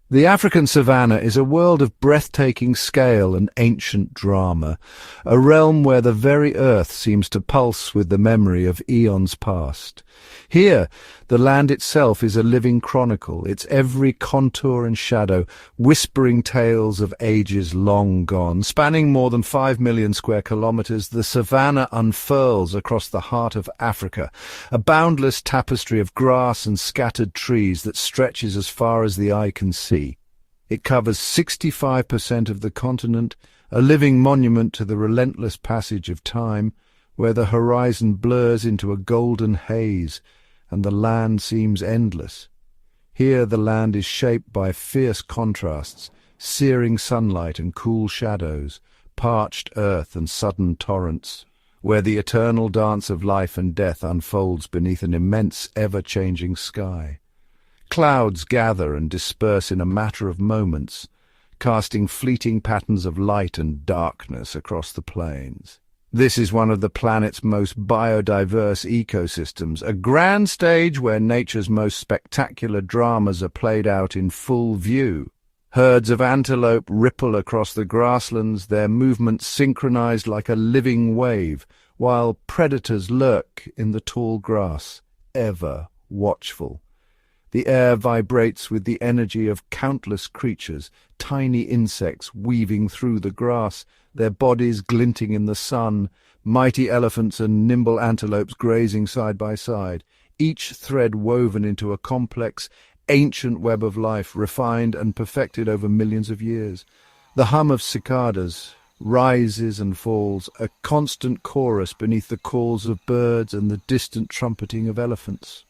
The African savanna is a world of breathtaking scale and ancient drama, a realm where the very earth seems to pulse with the memory of eons past. Here, the land itself is a living chronicle, its every contour and shadow whispering tales of ages long gone. Spanning more than 5 million square kilometers, the savanna unfurls across the heart of Africa, a boundless tapestry of grass and scattered trees that stretches as far as the eye can see. It covers 65% of the continent, a living monument to the relentless passage of time, where the horizon blurs into a golden haze and the land seems endless. Here the land is shaped by fierce contrasts, searing sunlight and cool shadows, parched earth and sudden torrents, where the eternal dance of life and death unfolds beneath an immense, ever-changing sky. Clouds gather and disperse in a matter of moments, casting fleeting patterns of light and darkness across the plains. This is one of the planet's most biodiverse ecosystems, a grand stage where nature's most spectacular dramas are played out in full view. Herds of antelope ripple across the grasslands, their movements synchronized like a living wave, while predators lurk in the tall grass, ever watchful. The air vibrates with the energy of countless creatures, tiny insects weaving through the grass, their bodies glinting in the sun, mighty elephants and nimble antelopes grazing side by side, each thread woven into a complex, ancient web of life, refined and perfected over millions of years. The hum of cicadas rises and falls, a constant chorus beneath the calls of birds and the distant trumpeting of elephants.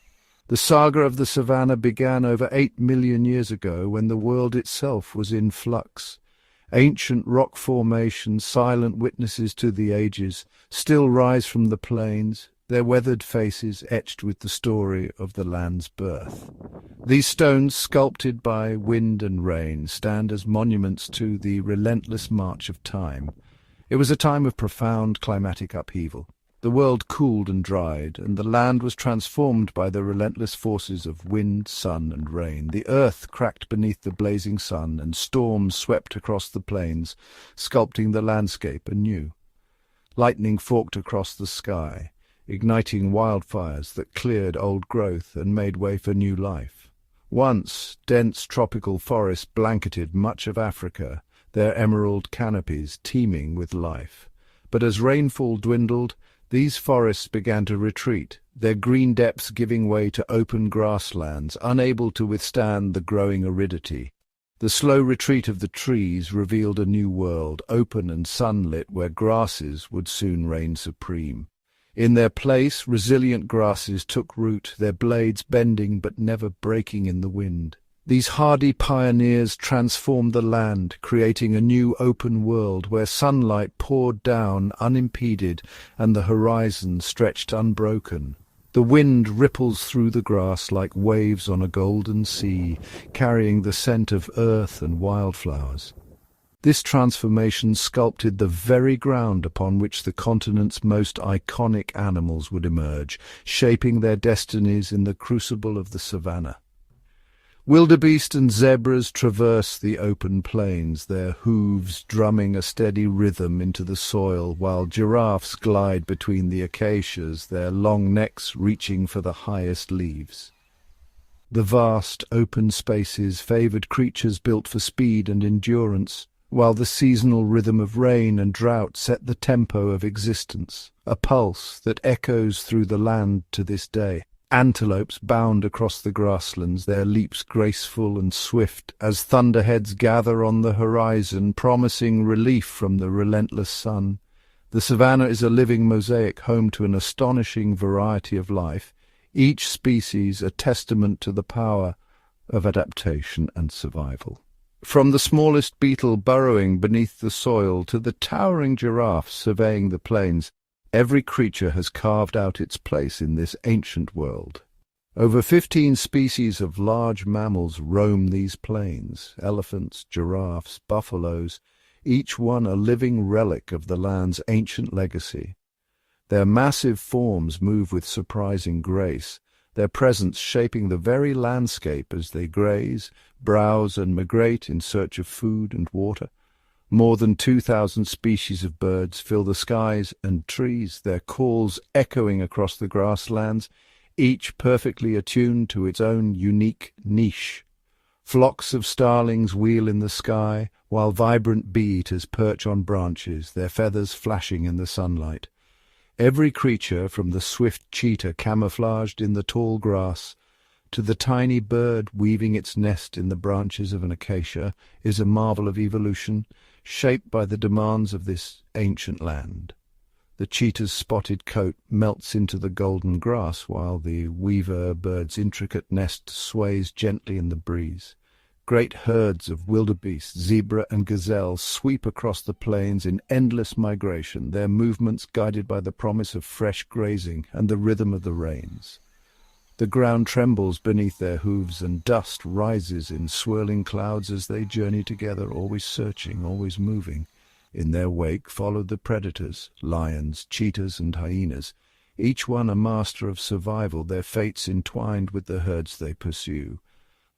The saga of the savanna began over 8 million years ago, when the world itself was in flux. Ancient rock formations, silent witnesses to the ages, still rise from the plains, their weathered faces etched with the story of the land's birth. These stones, sculpted by wind and rain, stand as monuments to the relentless march of time. It was a time of profound climatic upheaval. The world cooled and dried, and the land was transformed by the relentless forces of wind, sun, and rain. The earth cracked beneath the blazing sun, and storms swept across the plains, sculpting the landscape anew. Lightning forked across the sky, igniting wildfires that cleared old growth and made way for new life. Once, dense tropical forests blanketed much of Africa, their emerald canopies teeming with life. But as rainfall dwindled, these forests began to retreat, their green depths giving way to open grasslands, unable to withstand the growing aridity. The slow retreat of the trees revealed a new world, open and sunlit, where grasses would soon reign supreme. In their place, resilient grasses took root, their blades bending but never breaking in the wind. These hardy pioneers transformed the land, creating a new open world where sunlight poured down unimpeded and the horizon stretched unbroken. The wind ripples through the grass like waves on a golden sea, carrying the scent of earth and wildflowers. This transformation sculpted the very ground upon which the continent's most iconic animals would emerge, shaping their destinies in the crucible of the savanna. Wildebeest and zebras traverse the open plains, their hooves drumming a steady rhythm into the soil, while giraffes glide between the acacias, their long necks reaching for the highest leaves. The vast, open spaces favored creatures built for speed and endurance, while the seasonal rhythm of rain and drought set the tempo of existence, a pulse that echoes through the land to this day. Antelopes bound across the grasslands, their leaps graceful and swift as thunderheads gather on the horizon, promising relief from the relentless sun. The savanna is a living mosaic, home to an astonishing variety of life, each species a testament to the power of adaptation and survival. From the smallest beetle burrowing beneath the soil to the towering giraffe surveying the plains, every creature has carved out its place in this ancient world. Over 15 species of large mammals roam these plains: elephants, giraffes, buffaloes, each one a living relic of the land's ancient legacy. Their massive forms move with surprising grace, their presence shaping the very landscape as they graze, browse and migrate in search of food and water. More than 2,000 species of birds fill the skies and trees, their calls echoing across the grasslands, each perfectly attuned to its own unique niche. Flocks of starlings wheel in the sky, while vibrant bee-eaters perch on branches, their feathers flashing in the sunlight. Every creature, from the swift cheetah camouflaged in the tall grass, to the tiny bird weaving its nest in the branches of an acacia, is a marvel of evolution, shaped by the demands of this ancient land. The cheetah's spotted coat melts into the golden grass, while the weaver bird's intricate nest sways gently in the breeze. Great herds of wildebeest, zebra and gazelle sweep across the plains in endless migration, their movements guided by the promise of fresh grazing and the rhythm of the rains. The ground trembles beneath their hooves, and dust rises in swirling clouds as they journey together, always searching, always moving. In their wake follow the predators, lions, cheetahs and hyenas, each one a master of survival, their fates entwined with the herds they pursue.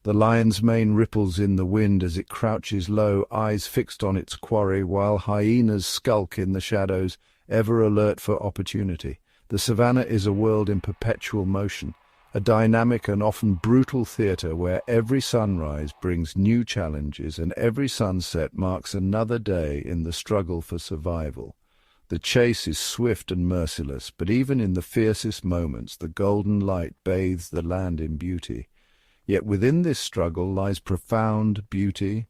The lion's mane ripples in the wind as it crouches low, eyes fixed on its quarry, while hyenas skulk in the shadows, ever alert for opportunity. The savannah is a world in perpetual motion, a dynamic and often brutal theatre where every sunrise brings new challenges and every sunset marks another day in the struggle for survival. The chase is swift and merciless, but even in the fiercest moments the golden light bathes the land in beauty. Yet within this struggle lies profound beauty.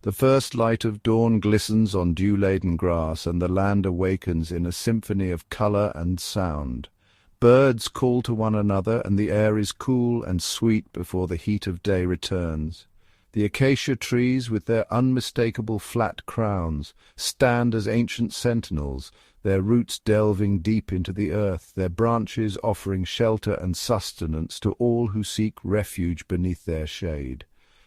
The first light of dawn glistens on dew-laden grass, and the land awakens in a symphony of colour and sound. Birds call to one another, and the air is cool and sweet before the heat of day returns. The acacia trees, with their unmistakable flat crowns, stand as ancient sentinels, their roots delving deep into the earth, their branches offering shelter and sustenance to all who seek refuge beneath their shade.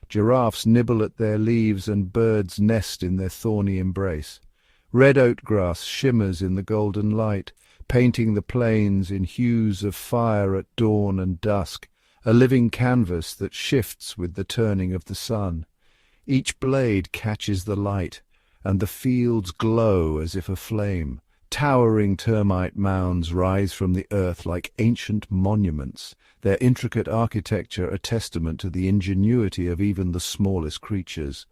Giraffes nibble at their leaves, and birds nest in their thorny embrace. Red oat grass shimmers in the golden light, painting the plains in hues of fire at dawn and dusk, a living canvas that shifts with the turning of the sun. Each blade catches the light, and the fields glow as if aflame. Towering termite mounds rise from the earth like ancient monuments, their intricate architecture a testament to the ingenuity of even the smallest creatures.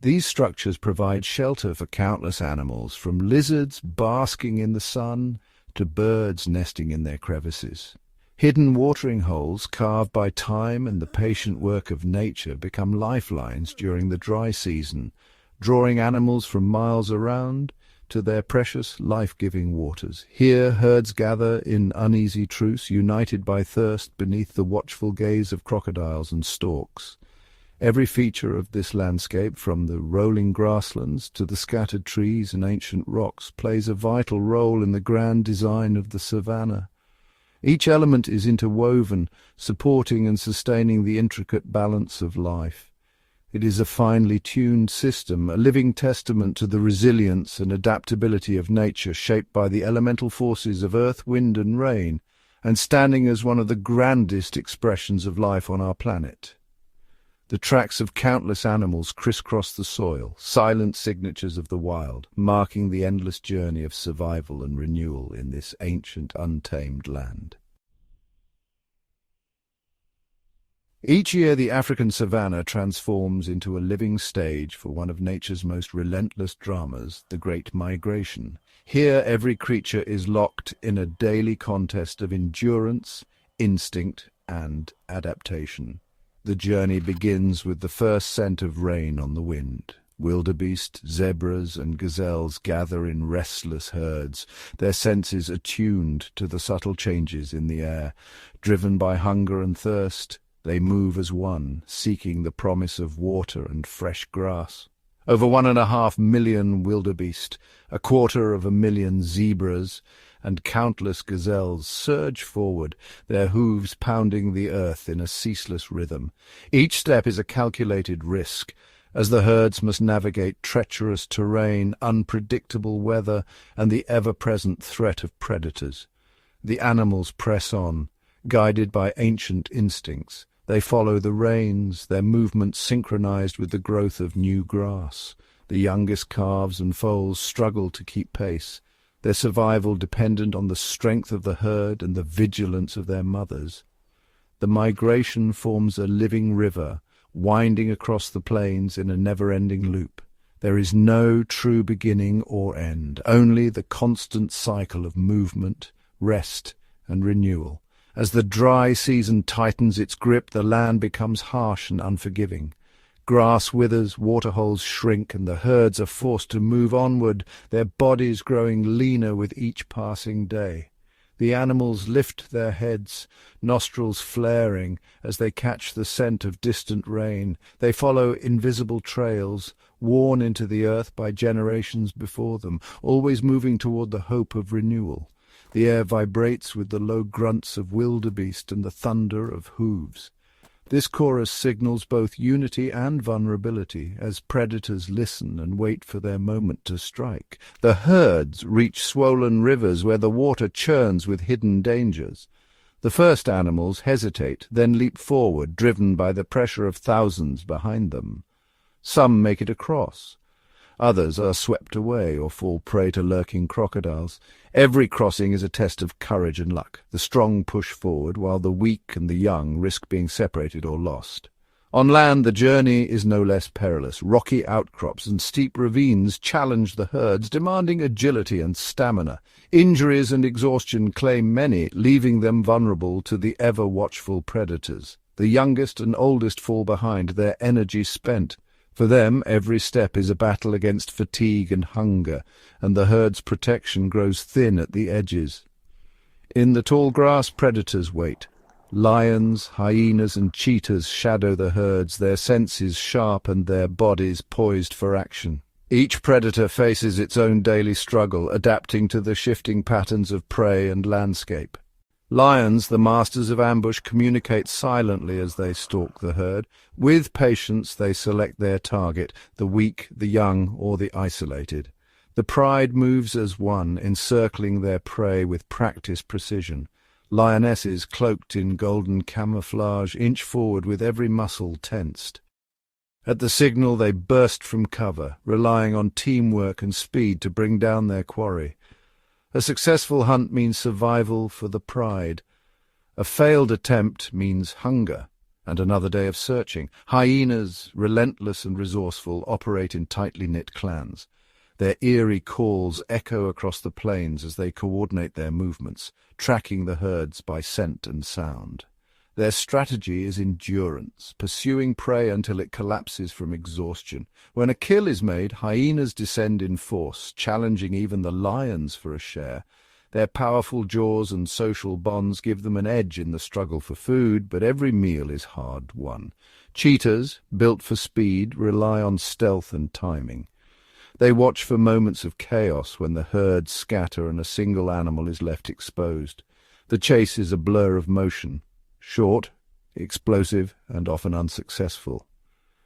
These structures provide shelter for countless animals, from lizards basking in the sun to birds nesting in their crevices. Hidden watering holes, carved by time and the patient work of nature, become lifelines during the dry season, drawing animals from miles around to their precious life-giving waters. Here herds gather in uneasy truce, united by thirst beneath the watchful gaze of crocodiles and storks. Every feature of this landscape, from the rolling grasslands to the scattered trees and ancient rocks, plays a vital role in the grand design of the savannah. Each element is interwoven, supporting and sustaining the intricate balance of life. It is a finely tuned system, a living testament to the resilience and adaptability of nature, shaped by the elemental forces of earth, wind and rain, and standing as one of the grandest expressions of life on our planet. The tracks of countless animals crisscross the soil, silent signatures of the wild, marking the endless journey of survival and renewal in this ancient, untamed land. Each year the African savanna transforms into a living stage for one of nature's most relentless dramas, the Great Migration. Here every creature is locked in a daily contest of endurance, instinct, and adaptation. The journey begins with the first scent of rain on the wind. Wildebeest, zebras, and gazelles gather in restless herds, their senses attuned to the subtle changes in the air. Driven by hunger and thirst, they move as one, seeking the promise of water and fresh grass. Over 1.5 million wildebeest, 250,000 zebras, and countless gazelles surge forward, their hooves pounding the earth in a ceaseless rhythm. Each step is a calculated risk, as the herds must navigate treacherous terrain, unpredictable weather, and the ever-present threat of predators. The animals press on, Guided by ancient instincts, they follow the rains, their movements synchronized with the growth of new grass. The youngest calves and foals struggle to keep pace, their survival dependent on the strength of the herd and the vigilance of their mothers. The migration forms a living river, winding across the plains in a never-ending loop. There is no true beginning or end, only the constant cycle of movement, rest, and renewal. As the dry season tightens its grip, the land becomes harsh and unforgiving. Grass withers, waterholes shrink, and the herds are forced to move onward, their bodies growing leaner with each passing day. The animals lift their heads, nostrils flaring, as they catch the scent of distant rain. They follow invisible trails, worn into the earth by generations before them, always moving toward the hope of renewal. The air vibrates with the low grunts of wildebeest and the thunder of hooves. This chorus signals both unity and vulnerability as predators listen and wait for their moment to strike. The herds reach swollen rivers where the water churns with hidden dangers. The first animals hesitate, then leap forward, driven by the pressure of thousands behind them. Some make it across. Others are swept away or fall prey to lurking crocodiles. Every crossing is a test of courage and luck. The strong push forward, while the weak and the young risk being separated or lost. On land, the journey is no less perilous. Rocky outcrops and steep ravines challenge the herds, demanding agility and stamina. Injuries and exhaustion claim many, leaving them vulnerable to the ever-watchful predators. The youngest and oldest fall behind, their energy spent. For them, every step is a battle against fatigue and hunger, and the herd's protection grows thin at the edges. In the tall grass, predators wait. Lions, hyenas, and cheetahs shadow the herds, their senses sharp and their bodies poised for action. Each predator faces its own daily struggle, adapting to the shifting patterns of prey and landscape. Lions, the masters of ambush, communicate silently as they stalk the herd. With patience they select their target, the weak, the young, or the isolated. The pride moves as one, encircling their prey with practiced precision. Lionesses, cloaked in golden camouflage, inch forward with every muscle tensed. At the signal they burst from cover, relying on teamwork and speed to bring down their quarry. A successful hunt means survival for the pride. A failed attempt means hunger and another day of searching. Hyenas, relentless and resourceful, operate in tightly knit clans. Their eerie calls echo across the plains as they coordinate their movements, tracking the herds by scent and sound. Their strategy is endurance, pursuing prey until it collapses from exhaustion. When a kill is made, hyenas descend in force, challenging even the lions for a share. Their powerful jaws and social bonds give them an edge in the struggle for food, but every meal is hard-won. Cheetahs, built for speed, rely on stealth and timing. They watch for moments of chaos when the herds scatter and a single animal is left exposed. The chase is a blur of motion. Short, explosive, and often unsuccessful.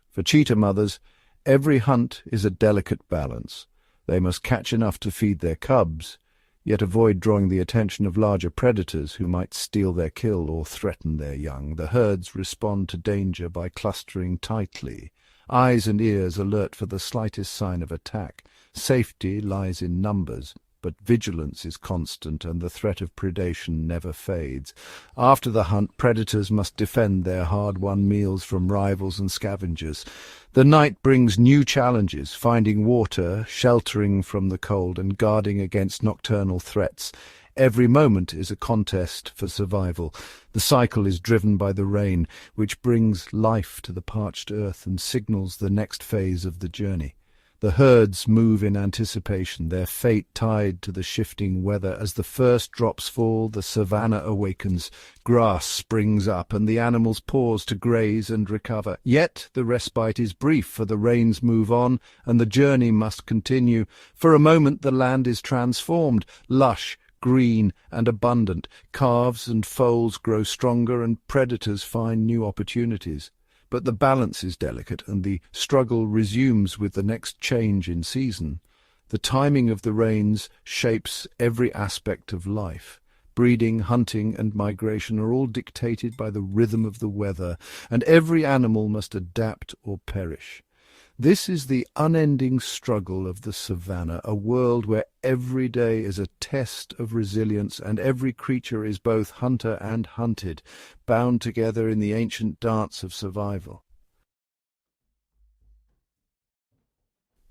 For cheetah mothers, every hunt is a delicate balance. They must catch enough to feed their cubs, yet avoid drawing the attention of larger predators who might steal their kill or threaten their young. The herds respond to danger by clustering tightly, eyes and ears alert for the slightest sign of attack. Safety lies in numbers, but vigilance is constant and the threat of predation never fades. After the hunt, predators must defend their hard-won meals from rivals and scavengers. The night brings new challenges, finding water, sheltering from the cold, and guarding against nocturnal threats. Every moment is a contest for survival. The cycle is driven by the rain, which brings life to the parched earth and signals the next phase of the journey. The herds move in anticipation, their fate tied to the shifting weather. As the first drops fall, the savannah awakens, grass springs up, and the animals pause to graze and recover. Yet the respite is brief, for the rains move on, and the journey must continue. For a moment the land is transformed, lush, green, and abundant. Calves and foals grow stronger, and predators find new opportunities. But the balance is delicate, and the struggle resumes with the next change in season. The timing of the rains shapes every aspect of life. breeding, hunting, and migration are all dictated by the rhythm of the weather, and every animal must adapt or perish. This is the unending struggle of the savannah, a world where every day is a test of resilience and every creature is both hunter and hunted, bound together in the ancient dance of survival.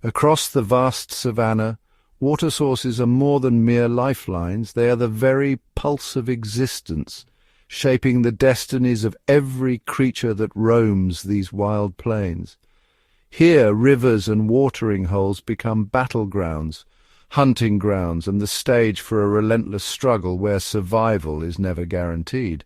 Across the vast savannah, water sources are more than mere lifelines. They are the very pulse of existence, shaping the destinies of every creature that roams these wild plains. Here, rivers and watering holes become battlegrounds, hunting grounds, and the stage for a relentless struggle where survival is never guaranteed.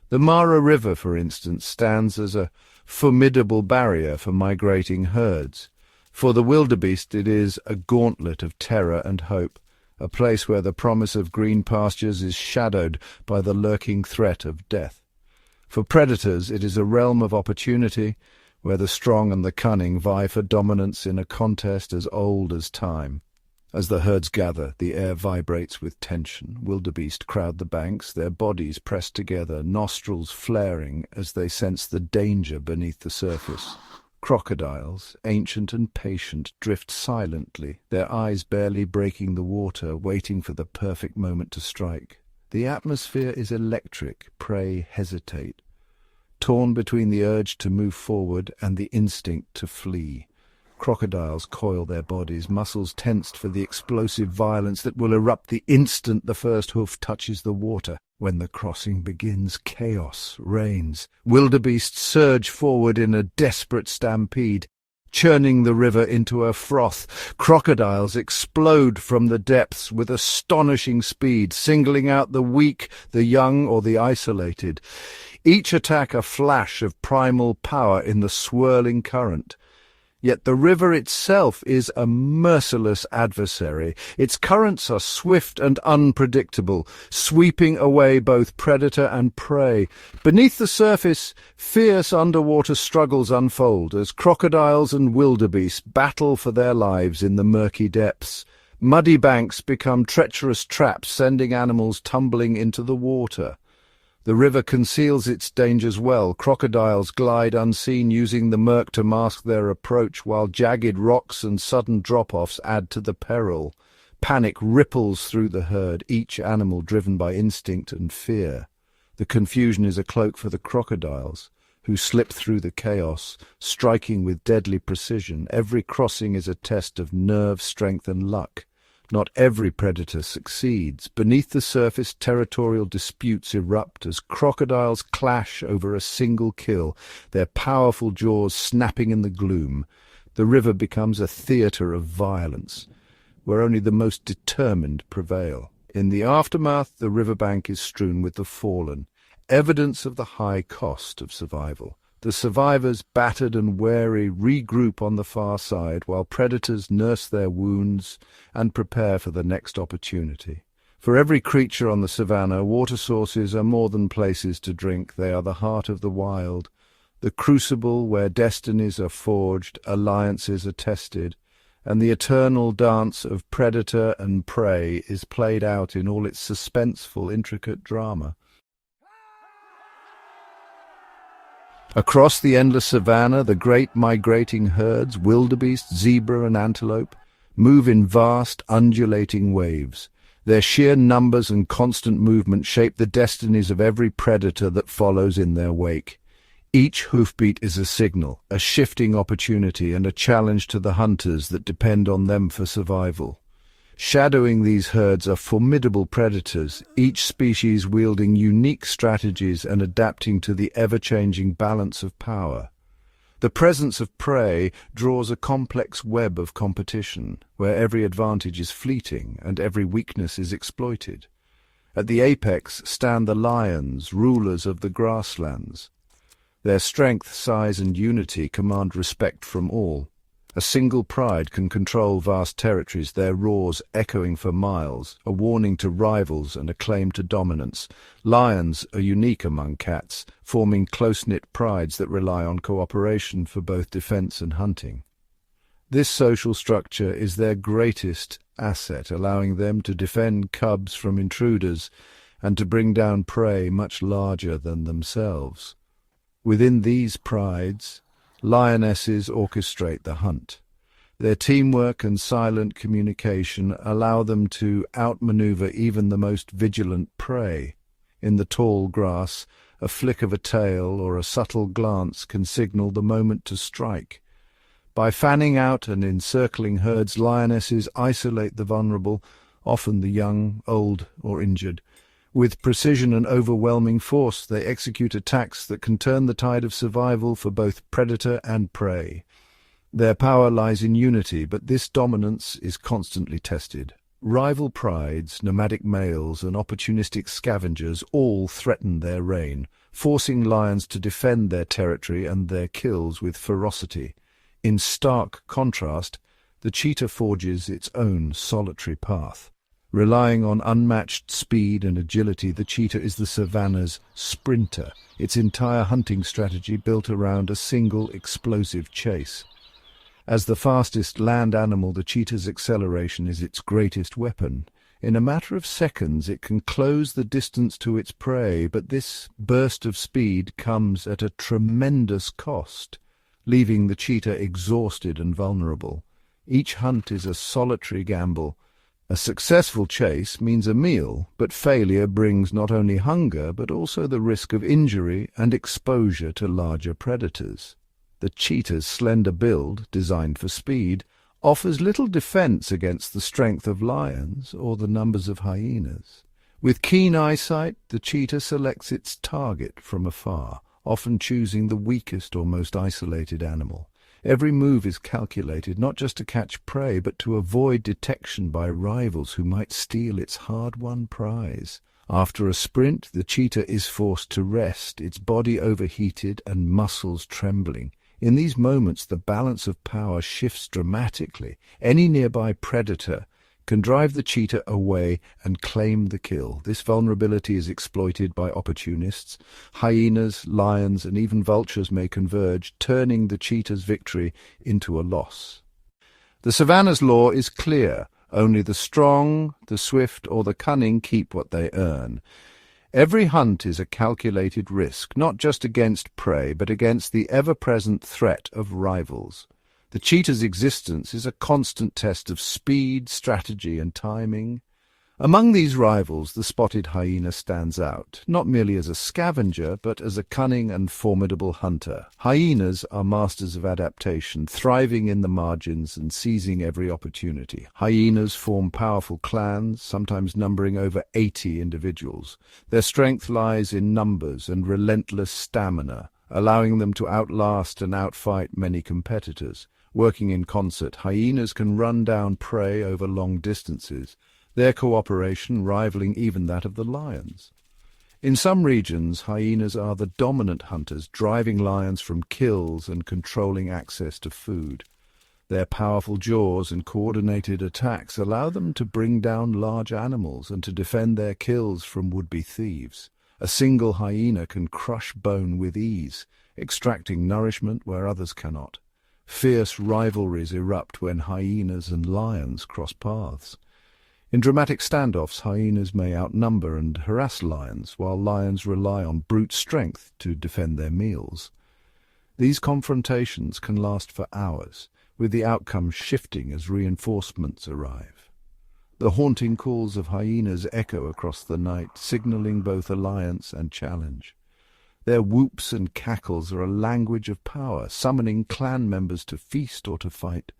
The Mara River, for instance, stands as a formidable barrier for migrating herds. For the wildebeest it is a gauntlet of terror and hope, a place where the promise of green pastures is shadowed by the lurking threat of death. For predators it is a realm of opportunity, where the strong and the cunning vie for dominance in a contest as old as time. As the herds gather, the air vibrates with tension. Wildebeest crowd the banks, their bodies pressed together, nostrils flaring as they sense the danger beneath the surface. Crocodiles, ancient and patient, drift silently, their eyes barely breaking the water, waiting for the perfect moment to strike. The atmosphere is electric, prey hesitate, torn between the urge to move forward and the instinct to flee. Crocodiles coil their bodies, muscles tensed for the explosive violence that will erupt the instant the first hoof touches the water. When the crossing begins, chaos reigns. Wildebeest surge forward in a desperate stampede, churning the river into a froth. Crocodiles explode from the depths with astonishing speed, singling out the weak, the young, or the isolated. Each attack a flash of primal power in the swirling current. Yet the river itself is a merciless adversary. Its currents are swift and unpredictable, sweeping away both predator and prey. Beneath the surface, fierce underwater struggles unfold as crocodiles and wildebeest battle for their lives in the murky depths. Muddy banks become treacherous traps, sending animals tumbling into the water. The river conceals its dangers well. Crocodiles glide unseen, using the murk to mask their approach, while jagged rocks and sudden drop-offs add to the peril. Panic ripples through the herd, each animal driven by instinct and fear. The confusion is a cloak for the crocodiles, who slip through the chaos, striking with deadly precision. Every crossing is a test of nerve, strength, and luck. Not every predator succeeds. Beneath the surface, territorial disputes erupt as crocodiles clash over a single kill, their powerful jaws snapping in the gloom. The river becomes a theatre of violence, where only the most determined prevail. In the aftermath, the riverbank is strewn with the fallen, evidence of the high cost of survival. The survivors, battered and weary, regroup on the far side, while predators nurse their wounds and prepare for the next opportunity. For every creature on the savannah, water sources are more than places to drink. They are the heart of the wild, the crucible where destinies are forged, alliances are tested, and the eternal dance of predator and prey is played out in all its suspenseful, intricate drama. Across the endless savannah, the great migrating herds, wildebeest, zebra, and antelope, move in vast, undulating waves. Their sheer numbers and constant movement shape the destinies of every predator that follows in their wake. Each hoofbeat is a signal, a shifting opportunity, and a challenge to the hunters that depend on them for survival. Shadowing these herds are formidable predators, each species wielding unique strategies and adapting to the ever-changing balance of power. The presence of prey draws a complex web of competition, where every advantage is fleeting and every weakness is exploited. At the apex stand the lions, rulers of the grasslands. Their strength, size, and unity command respect from all. A single pride can control vast territories, their roars echoing for miles, a warning to rivals and a claim to dominance. Lions are unique among cats, forming close-knit prides that rely on cooperation for both defense and hunting. This social structure is their greatest asset, allowing them to defend cubs from intruders and to bring down prey much larger than themselves. Within these prides, lionesses orchestrate the hunt. Their teamwork and silent communication allow them to outmaneuver even the most vigilant prey. In the tall grass, a flick of a tail or a subtle glance can signal the moment to strike. By fanning out and encircling herds, lionesses isolate the vulnerable, often the young, old, or injured. With precision and overwhelming force, they execute attacks that can turn the tide of survival for both predator and prey. Their power lies in unity, but this dominance is constantly tested. Rival prides, nomadic males, and opportunistic scavengers all threaten their reign, forcing lions to defend their territory and their kills with ferocity. In stark contrast, the cheetah forges its own solitary path. Relying on unmatched speed and agility, the cheetah is the savanna's sprinter, its entire hunting strategy built around a single explosive chase. As the fastest land animal, the cheetah's acceleration is its greatest weapon. In a matter of seconds, it can close the distance to its prey, but this burst of speed comes at a tremendous cost, leaving the cheetah exhausted and vulnerable. Each hunt is a solitary gamble. A successful chase means a meal, but failure brings not only hunger but also the risk of injury and exposure to larger predators. The cheetah's slender build, designed for speed, offers little defense against the strength of lions or the numbers of hyenas. With keen eyesight, the cheetah selects its target from afar, often choosing the weakest or most isolated animal. Every move is calculated not just to catch prey, but to avoid detection by rivals who might steal its hard-won prize. After a sprint, the cheetah is forced to rest, its body overheated and muscles trembling. In these moments, the balance of power shifts dramatically. Any nearby predator can drive the cheetah away and claim the kill. This vulnerability is exploited by opportunists. Hyenas, lions, and even vultures may converge, turning the cheetah's victory into a loss. The savanna's law is clear. Only the strong, the swift, or the cunning keep what they earn. Every hunt is a calculated risk, not just against prey, but against the ever-present threat of rivals. The cheetah's existence is a constant test of speed, strategy, and timing. Among these rivals, the spotted hyena stands out, not merely as a scavenger, but as a cunning and formidable hunter. Hyenas are masters of adaptation, thriving in the margins and seizing every opportunity. Hyenas form powerful clans, sometimes numbering over 80 individuals. Their strength lies in numbers and relentless stamina, allowing them to outlast and outfight many competitors. Working in concert, hyenas can run down prey over long distances, their cooperation rivaling even that of the lions. In some regions, hyenas are the dominant hunters, driving lions from kills and controlling access to food. Their powerful jaws and coordinated attacks allow them to bring down large animals and to defend their kills from would-be thieves. A single hyena can crush bone with ease, extracting nourishment where others cannot. Fierce rivalries erupt when hyenas and lions cross paths. In dramatic standoffs, hyenas may outnumber and harass lions, while lions rely on brute strength to defend their meals. These confrontations can last for hours, with the outcome shifting as reinforcements arrive. The haunting calls of hyenas echo across the night, signaling both alliance and challenge. Their whoops and cackles are a language of power, summoning clan members to feast or to fight.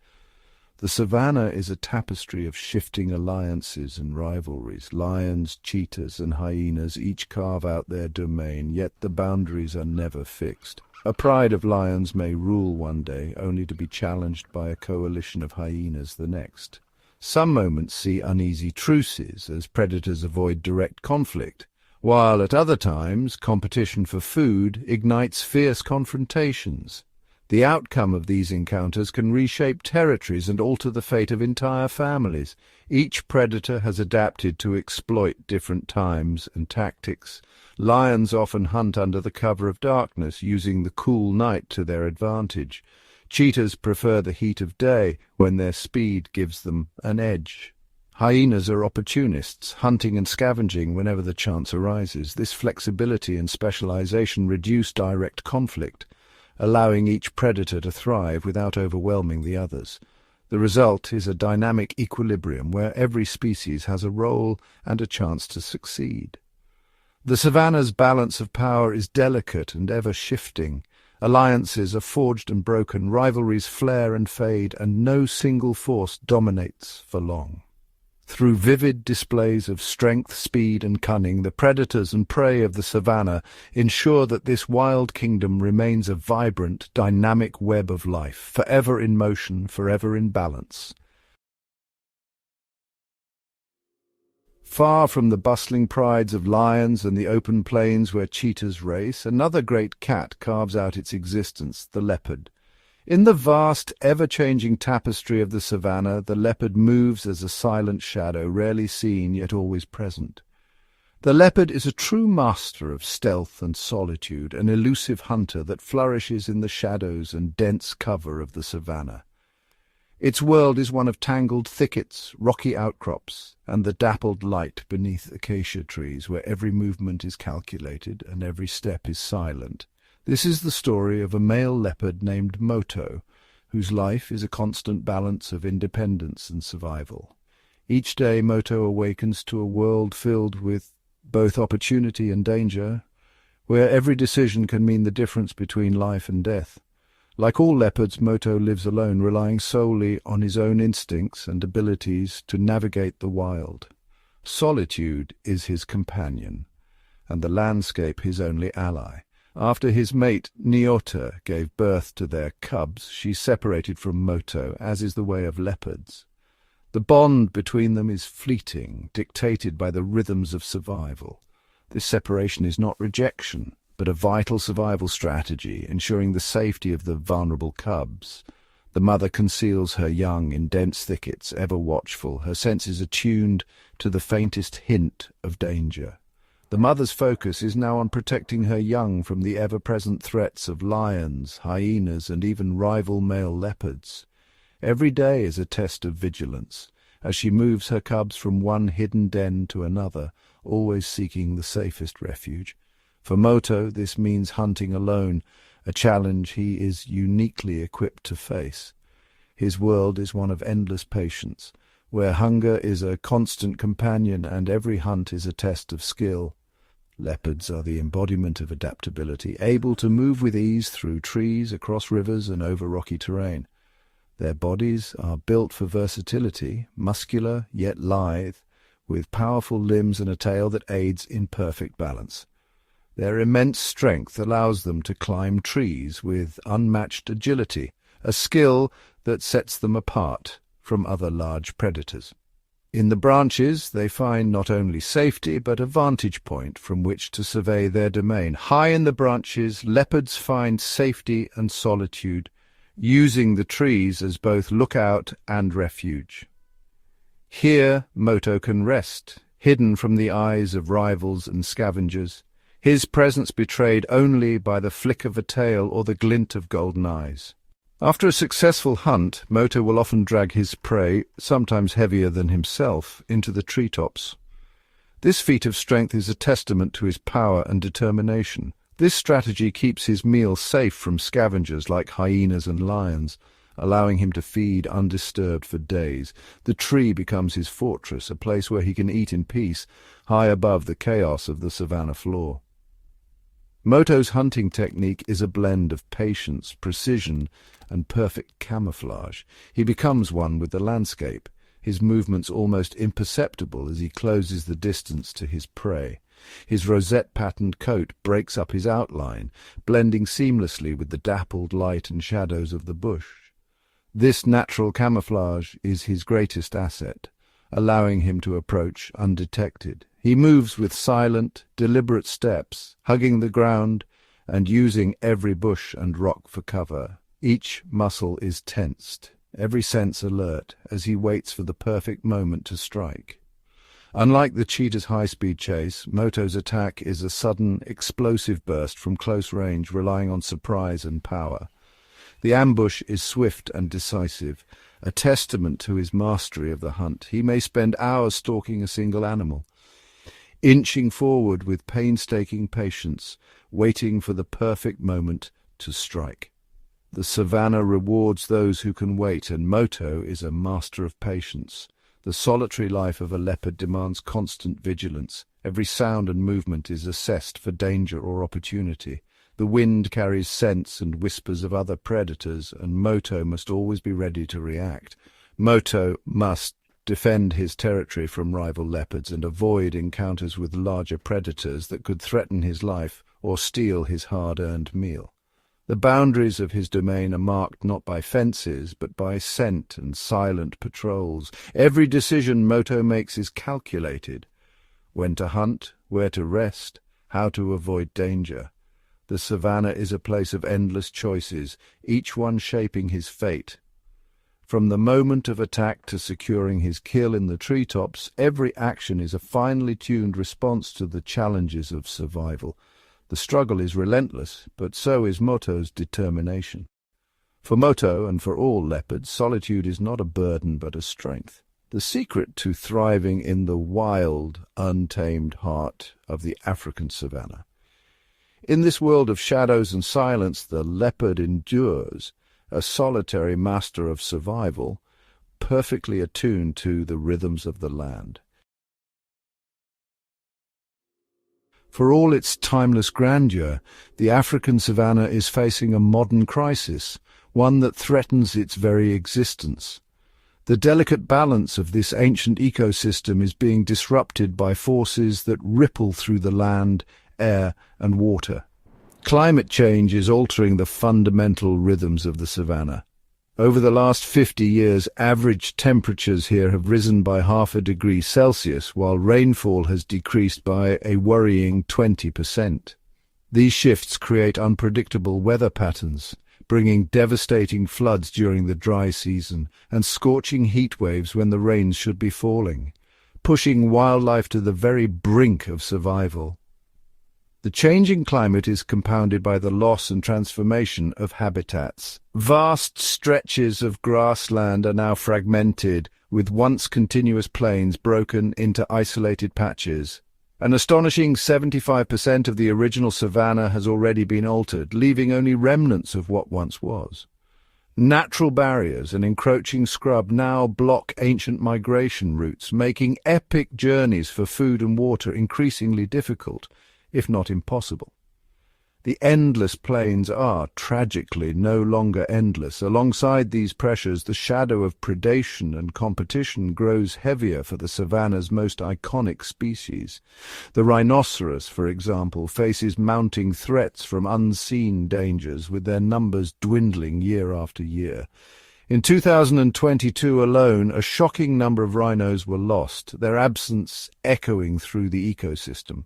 The savanna is a tapestry of shifting alliances and rivalries. Lions, cheetahs, and hyenas each carve out their domain, yet the boundaries are never fixed. A pride of lions may rule one day, only to be challenged by a coalition of hyenas the next. Some moments see uneasy truces as predators avoid direct conflict, while at other times competition for food ignites fierce confrontations. The outcome of these encounters can reshape territories and alter the fate of entire families. Each predator has adapted to exploit different times and tactics. Lions often hunt under the cover of darkness, using the cool night to their advantage. Cheetahs prefer the heat of day, when their speed gives them an edge. Hyenas are opportunists, hunting and scavenging whenever the chance arises. This flexibility and specialization reduce direct conflict, allowing each predator to thrive without overwhelming the others. The result is a dynamic equilibrium where every species has a role and a chance to succeed. The savanna's balance of power is delicate and ever-shifting. Alliances are forged and broken, rivalries flare and fade, and no single force dominates for long. Through vivid displays of strength, speed, and cunning, the predators and prey of the savanna ensure that this wild kingdom remains a vibrant, dynamic web of life, forever in motion, forever in balance. Far from the bustling prides of lions and the open plains where cheetahs race, another great cat carves out its existence, the leopard. In the vast, ever-changing tapestry of the savanna, the leopard moves as a silent shadow, rarely seen yet always present. The leopard is a true master of stealth and solitude, an elusive hunter that flourishes in the shadows and dense cover of the savanna. Its world is one of tangled thickets, rocky outcrops, and the dappled light beneath acacia trees, where every movement is calculated and every step is silent. This is the story of a male leopard named Moto, whose life is a constant balance of independence and survival. Each day Moto awakens to a world filled with both opportunity and danger, where every decision can mean the difference between life and death. Like all leopards, Moto lives alone, relying solely on his own instincts and abilities to navigate the wild. Solitude is his companion, and the landscape his only ally. After his mate Nyota gave birth to their cubs, she separated from Moto, as is the way of leopards. The bond between them is fleeting, dictated by the rhythms of survival. This separation is not rejection, but a vital survival strategy, ensuring the safety of the vulnerable cubs. The mother conceals her young in dense thickets, ever watchful, her senses attuned to the faintest hint of danger. The mother's focus is now on protecting her young from the ever-present threats of lions, hyenas, and even rival male leopards. Every day is a test of vigilance, as she moves her cubs from one hidden den to another, always seeking the safest refuge. For Moto, this means hunting alone, a challenge he is uniquely equipped to face. His world is one of endless patience, where hunger is a constant companion and every hunt is a test of skill. Leopards are the embodiment of adaptability, able to move with ease through trees, across rivers, and over rocky terrain. Their bodies are built for versatility, muscular yet lithe, with powerful limbs and a tail that aids in perfect balance. Their immense strength allows them to climb trees with unmatched agility, a skill that sets them apart from other large predators. In the branches they find not only safety but a vantage point from which to survey their domain. High in the branches, leopards find safety and solitude, using the trees as both lookout and refuge. Here Moto can rest, hidden from the eyes of rivals and scavengers, his presence betrayed only by the flick of a tail or the glint of golden eyes. After a successful hunt, Moto will often drag his prey, sometimes heavier than himself, into the treetops. This feat of strength is a testament to his power and determination. This strategy keeps his meal safe from scavengers like hyenas and lions, allowing him to feed undisturbed for days. The tree becomes his fortress, a place where he can eat in peace, high above the chaos of the savanna floor. Moto's hunting technique is a blend of patience, precision, and perfect camouflage. He becomes one with the landscape, his movements almost imperceptible as he closes the distance to his prey. His rosette-patterned coat breaks up his outline, blending seamlessly with the dappled light and shadows of the bush. This natural camouflage is his greatest asset, allowing him to approach undetected. He moves with silent, deliberate steps, hugging the ground and using every bush and rock for cover. Each muscle is tensed, every sense alert, as he waits for the perfect moment to strike. Unlike the cheetah's high-speed chase, Moto's attack is a sudden, explosive burst from close range, relying on surprise and power. The ambush is swift and decisive, a testament to his mastery of the hunt. He may spend hours stalking a single animal, inching forward with painstaking patience, waiting for the perfect moment to strike. The savannah rewards those who can wait, and Moto is a master of patience. The solitary life of a leopard demands constant vigilance. Every sound and movement is assessed for danger or opportunity. The wind carries scents and whispers of other predators, and Moto must always be ready to react. Moto must defend his territory from rival leopards and avoid encounters with larger predators that could threaten his life or steal his hard-earned meal. The boundaries of his domain are marked not by fences, but by scent and silent patrols. Every decision Moto makes is calculated. When to hunt, where to rest, how to avoid danger. The savannah is a place of endless choices, each one shaping his fate. From the moment of attack to securing his kill in the treetops, every action is a finely tuned response to the challenges of survival. The struggle is relentless, but so is Moto's determination. For Moto, and for all leopards, solitude is not a burden but a strength. The secret to thriving in the wild, untamed heart of the African savannah. In this world of shadows and silence, the leopard endures, a solitary master of survival, perfectly attuned to the rhythms of the land. For all its timeless grandeur, the African savannah is facing a modern crisis, one that threatens its very existence. The delicate balance of this ancient ecosystem is being disrupted by forces that ripple through the land, air, and water. Climate change is altering the fundamental rhythms of the savannah. Over the last 50 years, average temperatures here have risen by 0.5 degrees Celsius, while rainfall has decreased by a worrying 20%. These shifts create unpredictable weather patterns, bringing devastating floods during the dry season and scorching heat waves when the rains should be falling, pushing wildlife to the very brink of survival. The changing climate is compounded by the loss and transformation of habitats. Vast stretches of grassland are now fragmented, with once continuous plains broken into isolated patches. An astonishing 75% of the original savanna has already been altered, leaving only remnants of what once was. Natural barriers and encroaching scrub now block ancient migration routes, making epic journeys for food and water increasingly difficult, if not impossible. The endless plains are, tragically, no longer endless. Alongside these pressures, the shadow of predation and competition grows heavier for the savannah's most iconic species. The rhinoceros, for example, faces mounting threats from unseen dangers, with their numbers dwindling year after year. In 2022 alone, a shocking number of rhinos were lost, their absence echoing through the ecosystem.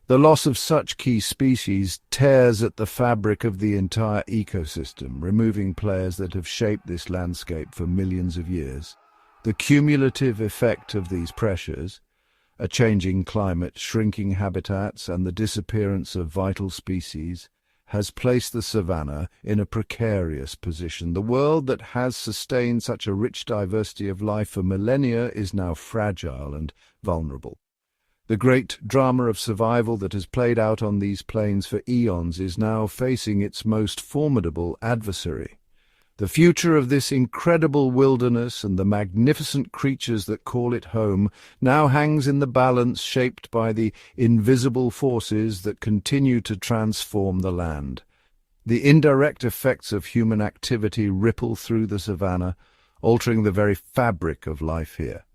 The loss of such key species tears at the fabric of the entire ecosystem, removing players that have shaped this landscape for millions of years. The cumulative effect of these pressures, a changing climate, shrinking habitats, and the disappearance of vital species, has placed the savannah in a precarious position. The world that has sustained such a rich diversity of life for millennia is now fragile and vulnerable. The great drama of survival that has played out on these plains for eons is now facing its most formidable adversary. The future of this incredible wilderness and the magnificent creatures that call it home now hangs in the balance shaped by the invisible forces that continue to transform the land. The indirect effects of human activity ripple through the savannah, altering the very fabric of life here.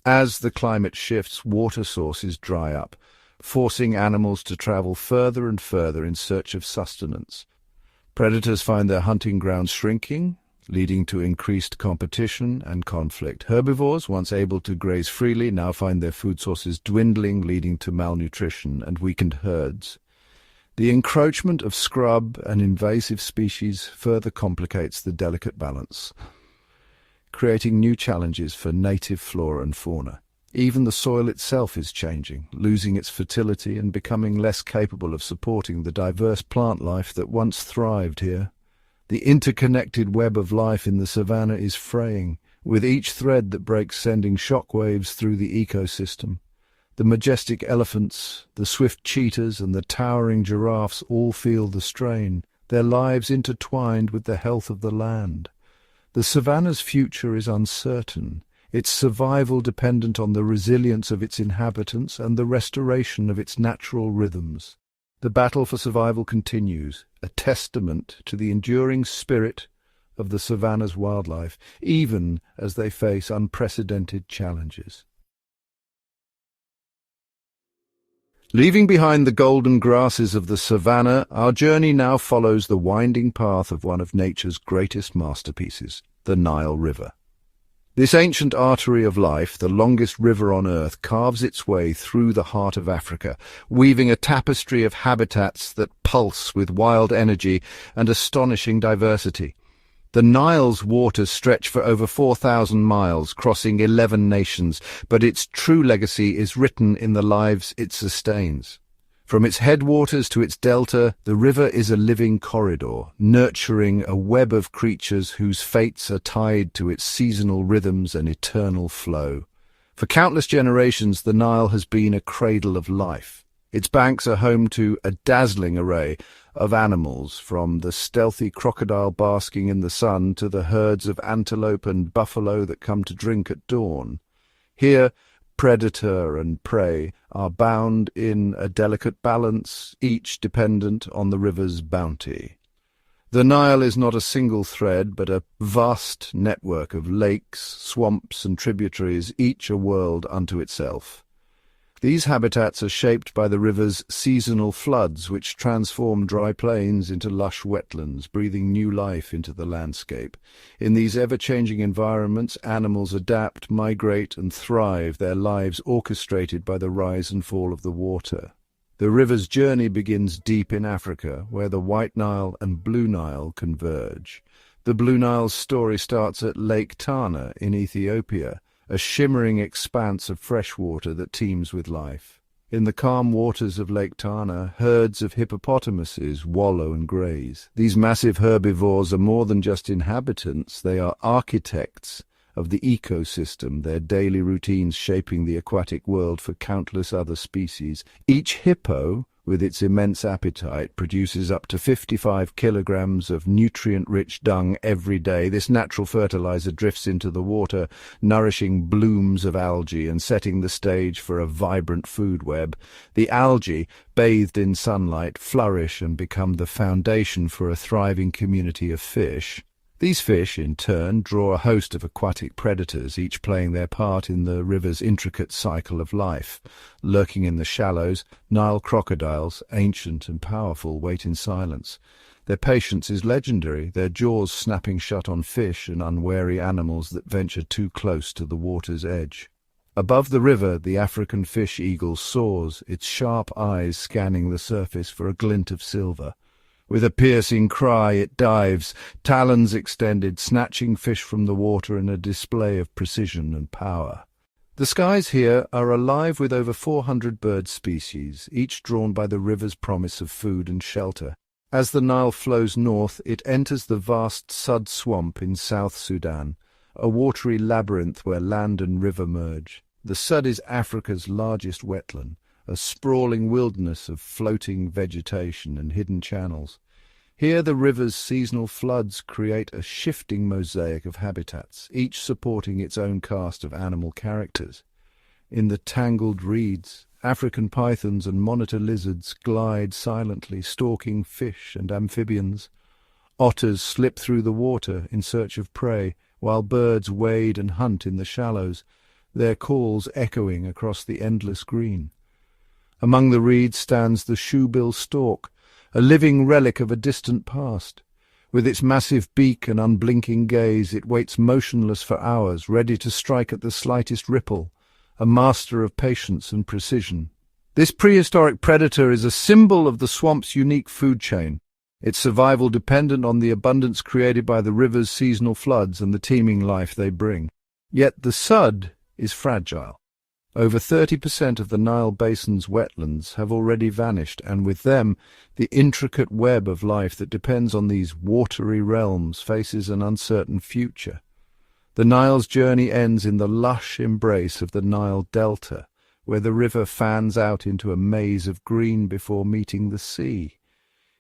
As the climate shifts, water sources dry up, forcing animals to travel further and further in search of sustenance. Predators find their hunting grounds shrinking, leading to increased competition and conflict. Herbivores, once able to graze freely, now find their food sources dwindling, leading to malnutrition and weakened herds. The encroachment of scrub and invasive species further complicates the delicate balance, creating new challenges for native flora and fauna. Even the soil itself is changing, losing its fertility and becoming less capable of supporting the diverse plant life that once thrived here. The interconnected web of life in the savannah is fraying, with each thread that breaks sending shockwaves through the ecosystem. The majestic elephants, the swift cheetahs, and the towering giraffes all feel the strain, their lives intertwined with the health of the land. The savannah's future is uncertain, its survival dependent on the resilience of its inhabitants and the restoration of its natural rhythms. The battle for survival continues, a testament to the enduring spirit of the savannah's wildlife, even as they face unprecedented challenges. Leaving behind the golden grasses of the savannah, our journey now follows the winding path of one of nature's greatest masterpieces, the Nile River. This ancient artery of life, the longest river on Earth, carves its way through the heart of Africa, weaving a tapestry of habitats that pulse with wild energy and astonishing diversity. The Nile's waters stretch for over 4,000 miles, crossing 11 nations, but its true legacy is written in the lives it sustains. From its headwaters to its delta, the river is a living corridor, nurturing a web of creatures whose fates are tied to its seasonal rhythms and eternal flow. For countless generations, the Nile has been a cradle of life. Its banks are home to a dazzling array of animals, from the stealthy crocodile basking in the sun to the herds of antelope and buffalo that come to drink at dawn. Here, predator and prey are bound in a delicate balance, each dependent on the river's bounty. The Nile is not a single thread, but a vast network of lakes, swamps, and tributaries, each a world unto itself. These habitats are shaped by the river's seasonal floods, which transform dry plains into lush wetlands, breathing new life into the landscape. In these ever-changing environments, animals adapt, migrate, and thrive, their lives orchestrated by the rise and fall of the water. The river's journey begins deep in Africa, where the White Nile and Blue Nile converge. The Blue Nile's story starts at Lake Tana in Ethiopia, a shimmering expanse of fresh water that teems with life. In the calm waters of Lake Tana, herds of hippopotamuses wallow and graze. These massive herbivores are more than just inhabitants, they are architects of the ecosystem, their daily routines shaping the aquatic world for countless other species. Each hippo, with its immense appetite, produces up to 55 kilograms of nutrient-rich dung every day. This natural fertilizer drifts into the water, nourishing blooms of algae and setting the stage for a vibrant food web. The algae, bathed in sunlight, flourish and become the foundation for a thriving community of fish. These fish, in turn, draw a host of aquatic predators, each playing their part in the river's intricate cycle of life. Lurking in the shallows, Nile crocodiles, ancient and powerful, wait in silence. Their patience is legendary, their jaws snapping shut on fish and unwary animals that venture too close to the water's edge. Above the river, the African fish eagle soars, its sharp eyes scanning the surface for a glint of silver. With a piercing cry, it dives, talons extended, snatching fish from the water in a display of precision and power. The skies here are alive with over 400 bird species, each drawn by the river's promise of food and shelter. As the Nile flows north, it enters the vast Sud Swamp in South Sudan, a watery labyrinth where land and river merge. The Sud is Africa's largest wetland, a sprawling wilderness of floating vegetation and hidden channels. Here the river's seasonal floods create a shifting mosaic of habitats, each supporting its own cast of animal characters. In the tangled reeds, African pythons and monitor lizards glide silently, stalking fish and amphibians. Otters slip through the water in search of prey, while birds wade and hunt in the shallows, their calls echoing across the endless green. Among the reeds stands the shoebill stork, a living relic of a distant past. With its massive beak and unblinking gaze, it waits motionless for hours, ready to strike at the slightest ripple, a master of patience and precision. This prehistoric predator is a symbol of the swamp's unique food chain, its survival dependent on the abundance created by the river's seasonal floods and the teeming life they bring. Yet the Sud is fragile. Over 30% of the Nile Basin's wetlands have already vanished, and with them, the intricate web of life that depends on these watery realms faces an uncertain future. The Nile's journey ends in the lush embrace of the Nile Delta, where the river fans out into a maze of green before meeting the sea.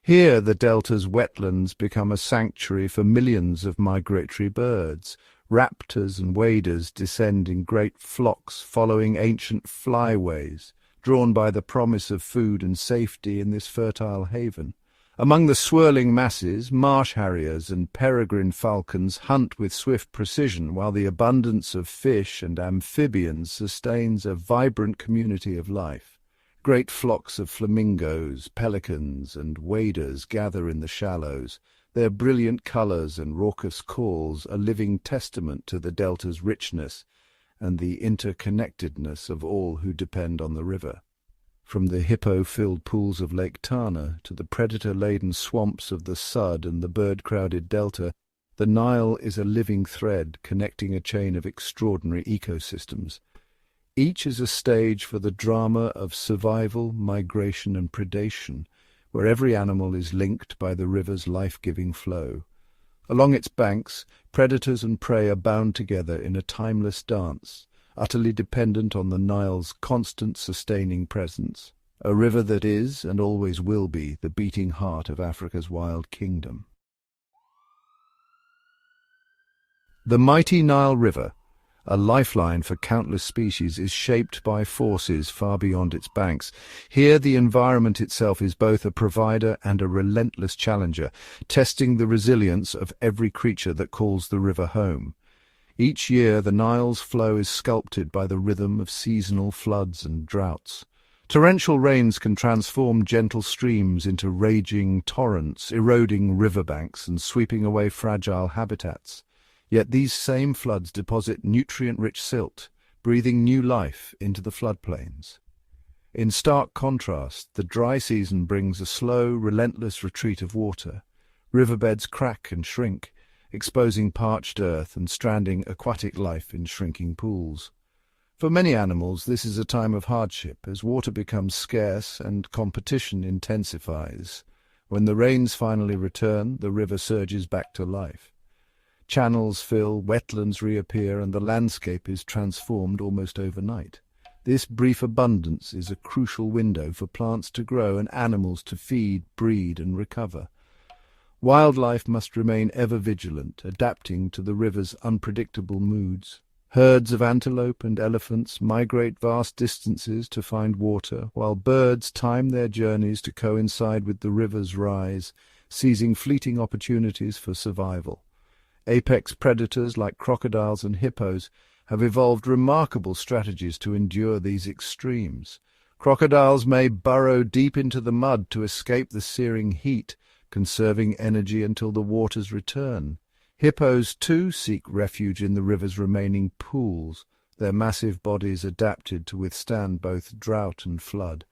Here the delta's wetlands become a sanctuary for millions of migratory birds. Raptors and waders descend in great flocks following ancient flyways, drawn by the promise of food and safety in this fertile haven. Among the swirling masses, marsh harriers and peregrine falcons hunt with swift precision, while the abundance of fish and amphibians sustains a vibrant community of life. Great flocks of flamingos, pelicans, and waders gather in the shallows, their brilliant colours and raucous calls a living testament to the delta's richness and the interconnectedness of all who depend on the river. From the hippo-filled pools of Lake Tana to the predator-laden swamps of the Sud and the bird-crowded delta, the Nile is a living thread connecting a chain of extraordinary ecosystems. Each is a stage for the drama of survival, migration, and predation, where every animal is linked by the river's life-giving flow. Along its banks, predators and prey are bound together in a timeless dance, utterly dependent on the Nile's constant sustaining presence, a river that is, and always will be, the beating heart of Africa's wild kingdom. The mighty Nile River, a lifeline for countless species, is shaped by forces far beyond its banks. Here the environment itself is both a provider and a relentless challenger, testing the resilience of every creature that calls the river home. Each year the Nile's flow is sculpted by the rhythm of seasonal floods and droughts. Torrential rains can transform gentle streams into raging torrents, eroding riverbanks and sweeping away fragile habitats. Yet these same floods deposit nutrient-rich silt, breathing new life into the floodplains. In stark contrast, the dry season brings a slow, relentless retreat of water. Riverbeds crack and shrink, exposing parched earth and stranding aquatic life in shrinking pools. For many animals, this is a time of hardship, as water becomes scarce and competition intensifies. When the rains finally return, the river surges back to life. Channels fill, wetlands reappear, and the landscape is transformed almost overnight. This brief abundance is a crucial window for plants to grow and animals to feed, breed, and recover. Wildlife must remain ever vigilant, adapting to the river's unpredictable moods. Herds of antelope and elephants migrate vast distances to find water, while birds time their journeys to coincide with the river's rise, seizing fleeting opportunities for survival. Apex predators like crocodiles and hippos have evolved remarkable strategies to endure these extremes. Crocodiles may burrow deep into the mud to escape the searing heat, conserving energy until the waters return. Hippos, too, seek refuge in the river's remaining pools, their massive bodies adapted to withstand both drought and flood.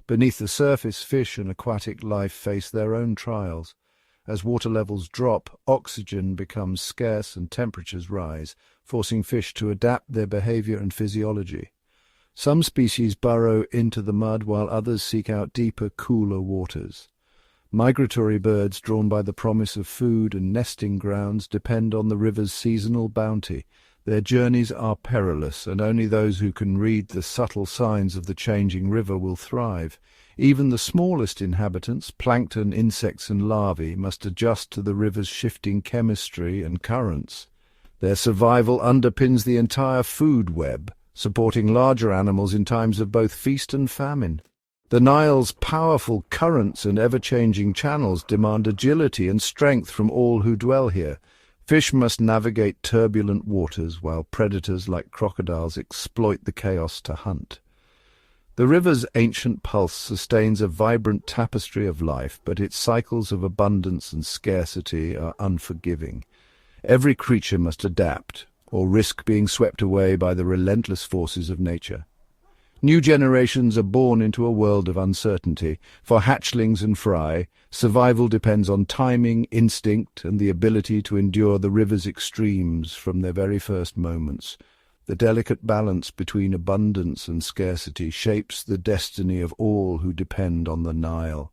Beneath the surface, fish and aquatic life face their own trials. As water levels drop, oxygen becomes scarce and temperatures rise, forcing fish to adapt their behavior and physiology. Some species burrow into the mud while others seek out deeper, cooler waters. Migratory birds drawn by the promise of food and nesting grounds depend on the river's seasonal bounty. Their journeys are perilous, and only those who can read the subtle signs of the changing river will thrive. Even the smallest inhabitants, plankton, insects and larvae, must adjust to the river's shifting chemistry and currents. Their survival underpins the entire food web, supporting larger animals in times of both feast and famine. The Nile's powerful currents and ever-changing channels demand agility and strength from all who dwell here. Fish must navigate turbulent waters, while predators like crocodiles exploit the chaos to hunt. The river's ancient pulse sustains a vibrant tapestry of life, but its cycles of abundance and scarcity are unforgiving. Every creature must adapt, or risk being swept away by the relentless forces of nature. New generations are born into a world of uncertainty. For hatchlings and fry, survival depends on timing, instinct, and the ability to endure the river's extremes from their very first moments. The delicate balance between abundance and scarcity shapes the destiny of all who depend on the Nile.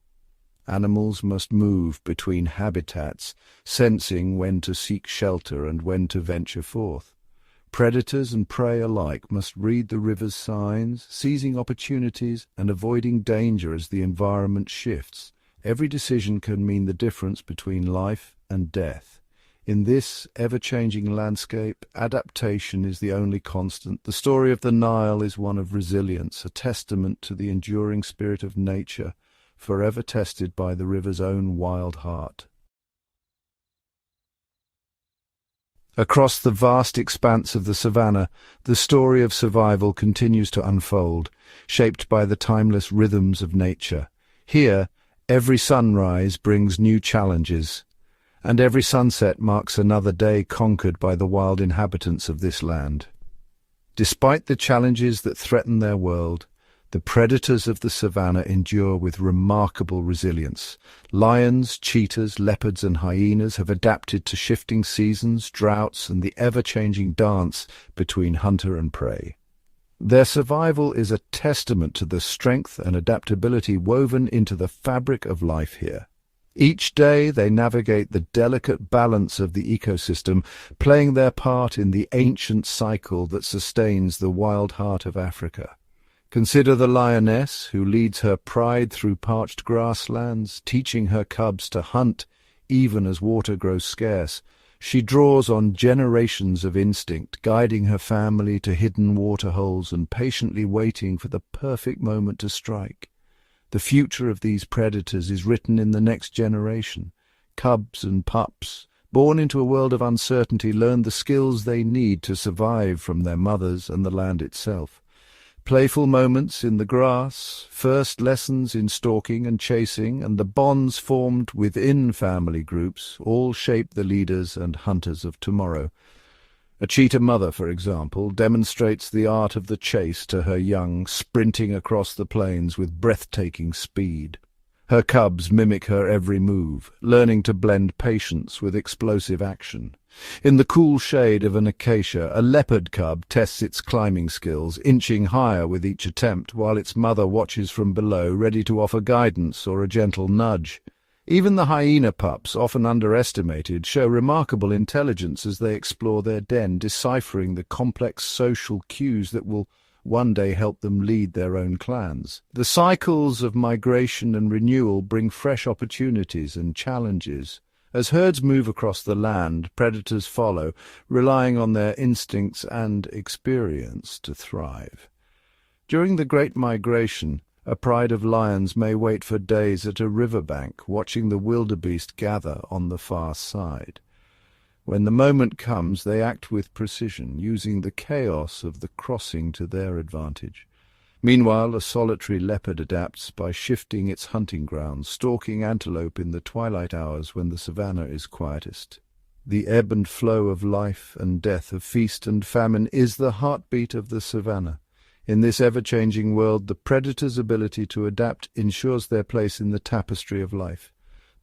Animals must move between habitats, sensing when to seek shelter and when to venture forth. Predators and prey alike must read the river's signs, seizing opportunities and avoiding danger as the environment shifts. Every decision can mean the difference between life and death. In this ever-changing landscape, adaptation is the only constant. The story of the Nile is one of resilience, a testament to the enduring spirit of nature, forever tested by the river's own wild heart. Across the vast expanse of the savannah, the story of survival continues to unfold, shaped by the timeless rhythms of nature. Here, every sunrise brings new challenges, and every sunset marks another day conquered by the wild inhabitants of this land. Despite the challenges that threaten their world, the predators of the savannah endure with remarkable resilience. Lions, cheetahs, leopards and hyenas have adapted to shifting seasons, droughts and the ever-changing dance between hunter and prey. Their survival is a testament to the strength and adaptability woven into the fabric of life here. Each day they navigate the delicate balance of the ecosystem, playing their part in the ancient cycle that sustains the wild heart of Africa. Consider the lioness who leads her pride through parched grasslands, teaching her cubs to hunt even as water grows scarce. She draws on generations of instinct, guiding her family to hidden waterholes and patiently waiting for the perfect moment to strike. The future of these predators is written in the next generation. Cubs and pups, born into a world of uncertainty, learn the skills they need to survive from their mothers and the land itself. Playful moments in the grass, first lessons in stalking and chasing, and the bonds formed within family groups all shape the leaders and hunters of tomorrow. A cheetah mother, for example, demonstrates the art of the chase to her young, sprinting across the plains with breathtaking speed. Her cubs mimic her every move, learning to blend patience with explosive action. In the cool shade of an acacia, a leopard cub tests its climbing skills, inching higher with each attempt, while its mother watches from below, ready to offer guidance or a gentle nudge. Even the hyena pups, often underestimated, show remarkable intelligence as they explore their den, deciphering the complex social cues that will one day help them lead their own clans. The cycles of migration and renewal bring fresh opportunities and challenges. As herds move across the land, predators follow, relying on their instincts and experience to thrive. During the Great Migration, a pride of lions may wait for days at a riverbank, watching the wildebeest gather on the far side. When the moment comes, they act with precision, using the chaos of the crossing to their advantage. Meanwhile, a solitary leopard adapts by shifting its hunting grounds, stalking antelope in the twilight hours when the savannah is quietest. The ebb and flow of life and death, of feast and famine, is the heartbeat of the savannah. In this ever-changing world, the predator's ability to adapt ensures their place in the tapestry of life.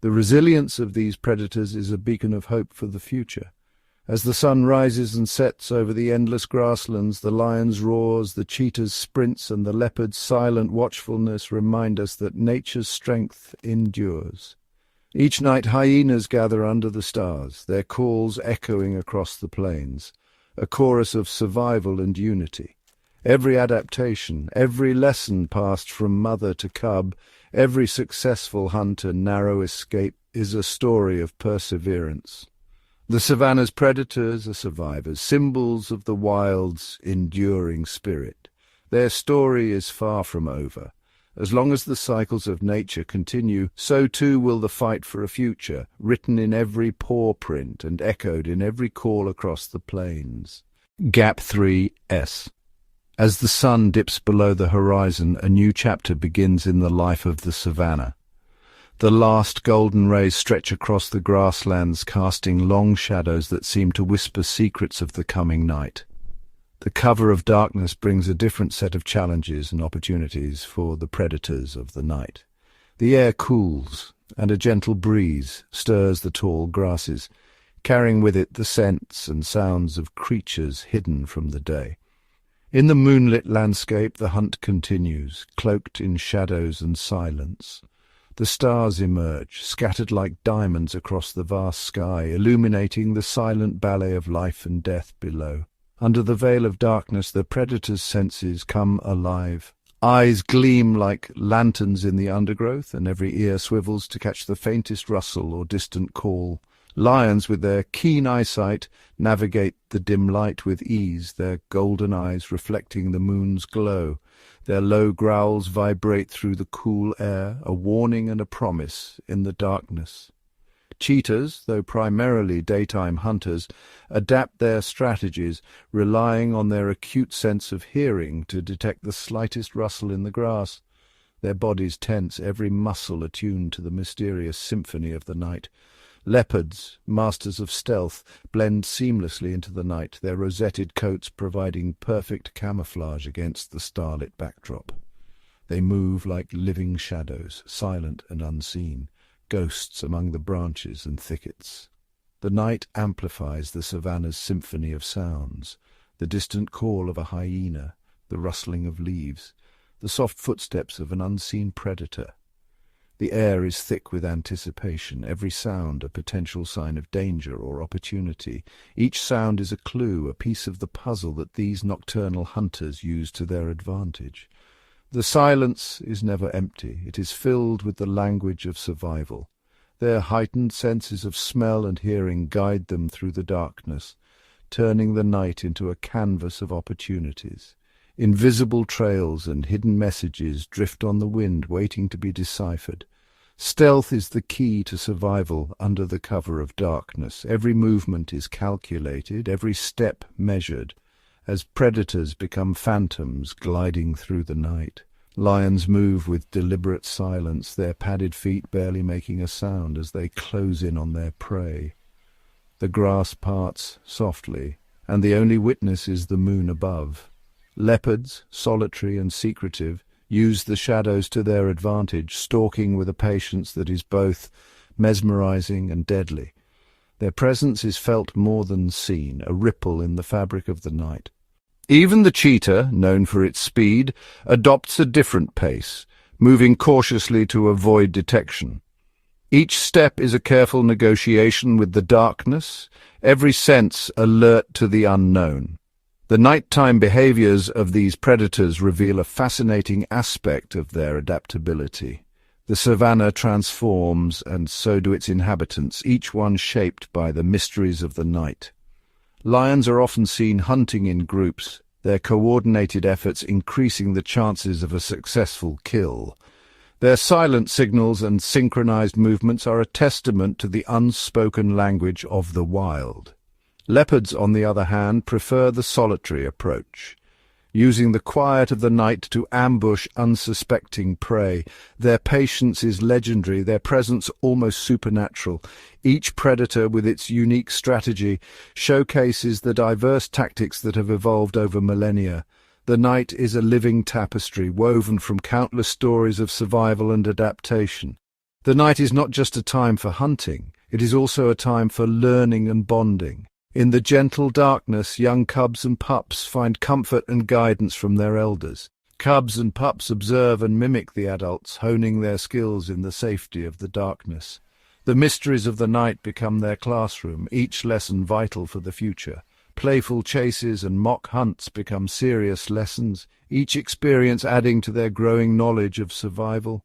The resilience of these predators is a beacon of hope for the future. As the sun rises and sets over the endless grasslands, the lion's roars, the cheetah's sprints, and the leopard's silent watchfulness remind us that nature's strength endures. Each night hyenas gather under the stars, their calls echoing across the plains, a chorus of survival and unity. Every adaptation, every lesson passed from mother to cub, every successful hunt and narrow escape is a story of perseverance. The savannah's predators are survivors, symbols of the wild's enduring spirit. Their story is far from over. As long as the cycles of nature continue, so too will the fight for a future, written in every paw print and echoed in every call across the plains. Gap 3S. As the sun dips below the horizon, a new chapter begins in the life of the savannah. The last golden rays stretch across the grasslands, casting long shadows that seem to whisper secrets of the coming night. The cover of darkness brings a different set of challenges and opportunities for the predators of the night. The air cools, and a gentle breeze stirs the tall grasses. carrying with it the scents and sounds of creatures hidden from the day. In the moonlit landscape the hunt continues, cloaked in shadows and silence. The stars emerge, scattered like diamonds across the vast sky, illuminating the silent ballet of life and death below. Under the veil of darkness the predator's senses come alive. Eyes gleam like lanterns in the undergrowth, and every ear swivels to catch the faintest rustle or distant call. Lions, with their keen eyesight, navigate the dim light with ease, their golden eyes reflecting the moon's glow. Their low growls vibrate through the cool air, a warning and a promise in the darkness. Cheetahs, though primarily daytime hunters, adapt their strategies, relying on their acute sense of hearing to detect the slightest rustle in the grass. Their bodies tense, every muscle attuned to the mysterious symphony of the night. Leopards, masters of stealth, blend seamlessly into the night, their rosetted coats providing perfect camouflage against the starlit backdrop. They move like living shadows, silent and unseen, ghosts among the branches and thickets. The night amplifies the savannah's symphony of sounds, the distant call of a hyena, the rustling of leaves, the soft footsteps of an unseen predator. The air is thick with anticipation, every sound a potential sign of danger or opportunity. Each sound is a clue, a piece of the puzzle that these nocturnal hunters use to their advantage. The silence is never empty. It is filled with the language of survival. Their heightened senses of smell and hearing guide them through the darkness, turning the night into a canvas of opportunities. Invisible trails and hidden messages drift on the wind, waiting to be deciphered. Stealth is the key to survival under the cover of darkness. Every movement is calculated, every step measured, as predators become phantoms gliding through the night. Lions move with deliberate silence, their padded feet barely making a sound as they close in on their prey. The grass parts softly, and the only witness is the moon above. Leopards, solitary and secretive, use the shadows to their advantage, stalking with a patience that is both mesmerizing and deadly. Their presence is felt more than seen, a ripple in the fabric of the night. Even the cheetah, known for its speed, adopts a different pace, moving cautiously to avoid detection. Each step is a careful negotiation with the darkness, every sense alert to the unknown. The nighttime behaviors of these predators reveal a fascinating aspect of their adaptability. The savannah transforms, and so do its inhabitants, each one shaped by the mysteries of the night. Lions are often seen hunting in groups, their coordinated efforts increasing the chances of a successful kill. Their silent signals and synchronized movements are a testament to the unspoken language of the wild. Leopards, on the other hand, prefer the solitary approach, using the quiet of the night to ambush unsuspecting prey. Their patience is legendary, their presence almost supernatural. Each predator, with its unique strategy, showcases the diverse tactics that have evolved over millennia. The night is a living tapestry, woven from countless stories of survival and adaptation. The night is not just a time for hunting, it is also a time for learning and bonding. In the gentle darkness, young cubs and pups find comfort and guidance from their elders. Cubs and pups observe and mimic the adults, honing their skills in the safety of the darkness. The mysteries of the night become their classroom, each lesson vital for the future. Playful chases and mock hunts become serious lessons, each experience adding to their growing knowledge of survival.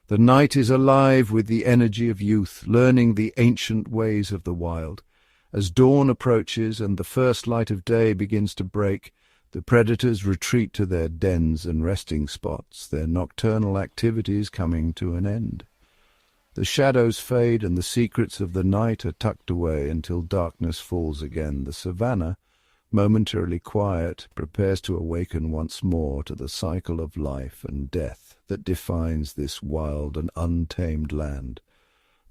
The night is alive with the energy of youth, learning the ancient ways of the wild. As dawn approaches and the first light of day begins to break, the predators retreat to their dens and resting spots, their nocturnal activities coming to an end. The shadows fade and the secrets of the night are tucked away until darkness falls again. The savannah, momentarily quiet, prepares to awaken once more to the cycle of life and death that defines this wild and untamed land.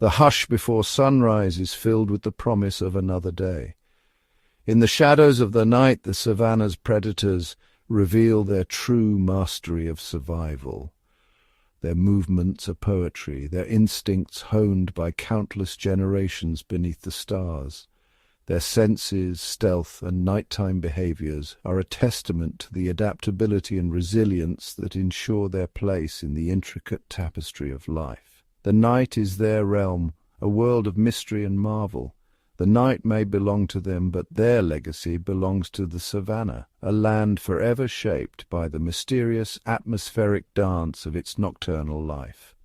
The hush before sunrise is filled with the promise of another day. In the shadows of the night, the savannah's predators reveal their true mastery of survival. Their movements are poetry, their instincts honed by countless generations beneath the stars. Their senses, stealth, and nighttime behaviors are a testament to the adaptability and resilience that ensure their place in the intricate tapestry of life. The night is their realm, a world of mystery and marvel. The night may belong to them, but their legacy belongs to the savannah, a land forever shaped by the mysterious atmospheric dance of its nocturnal life.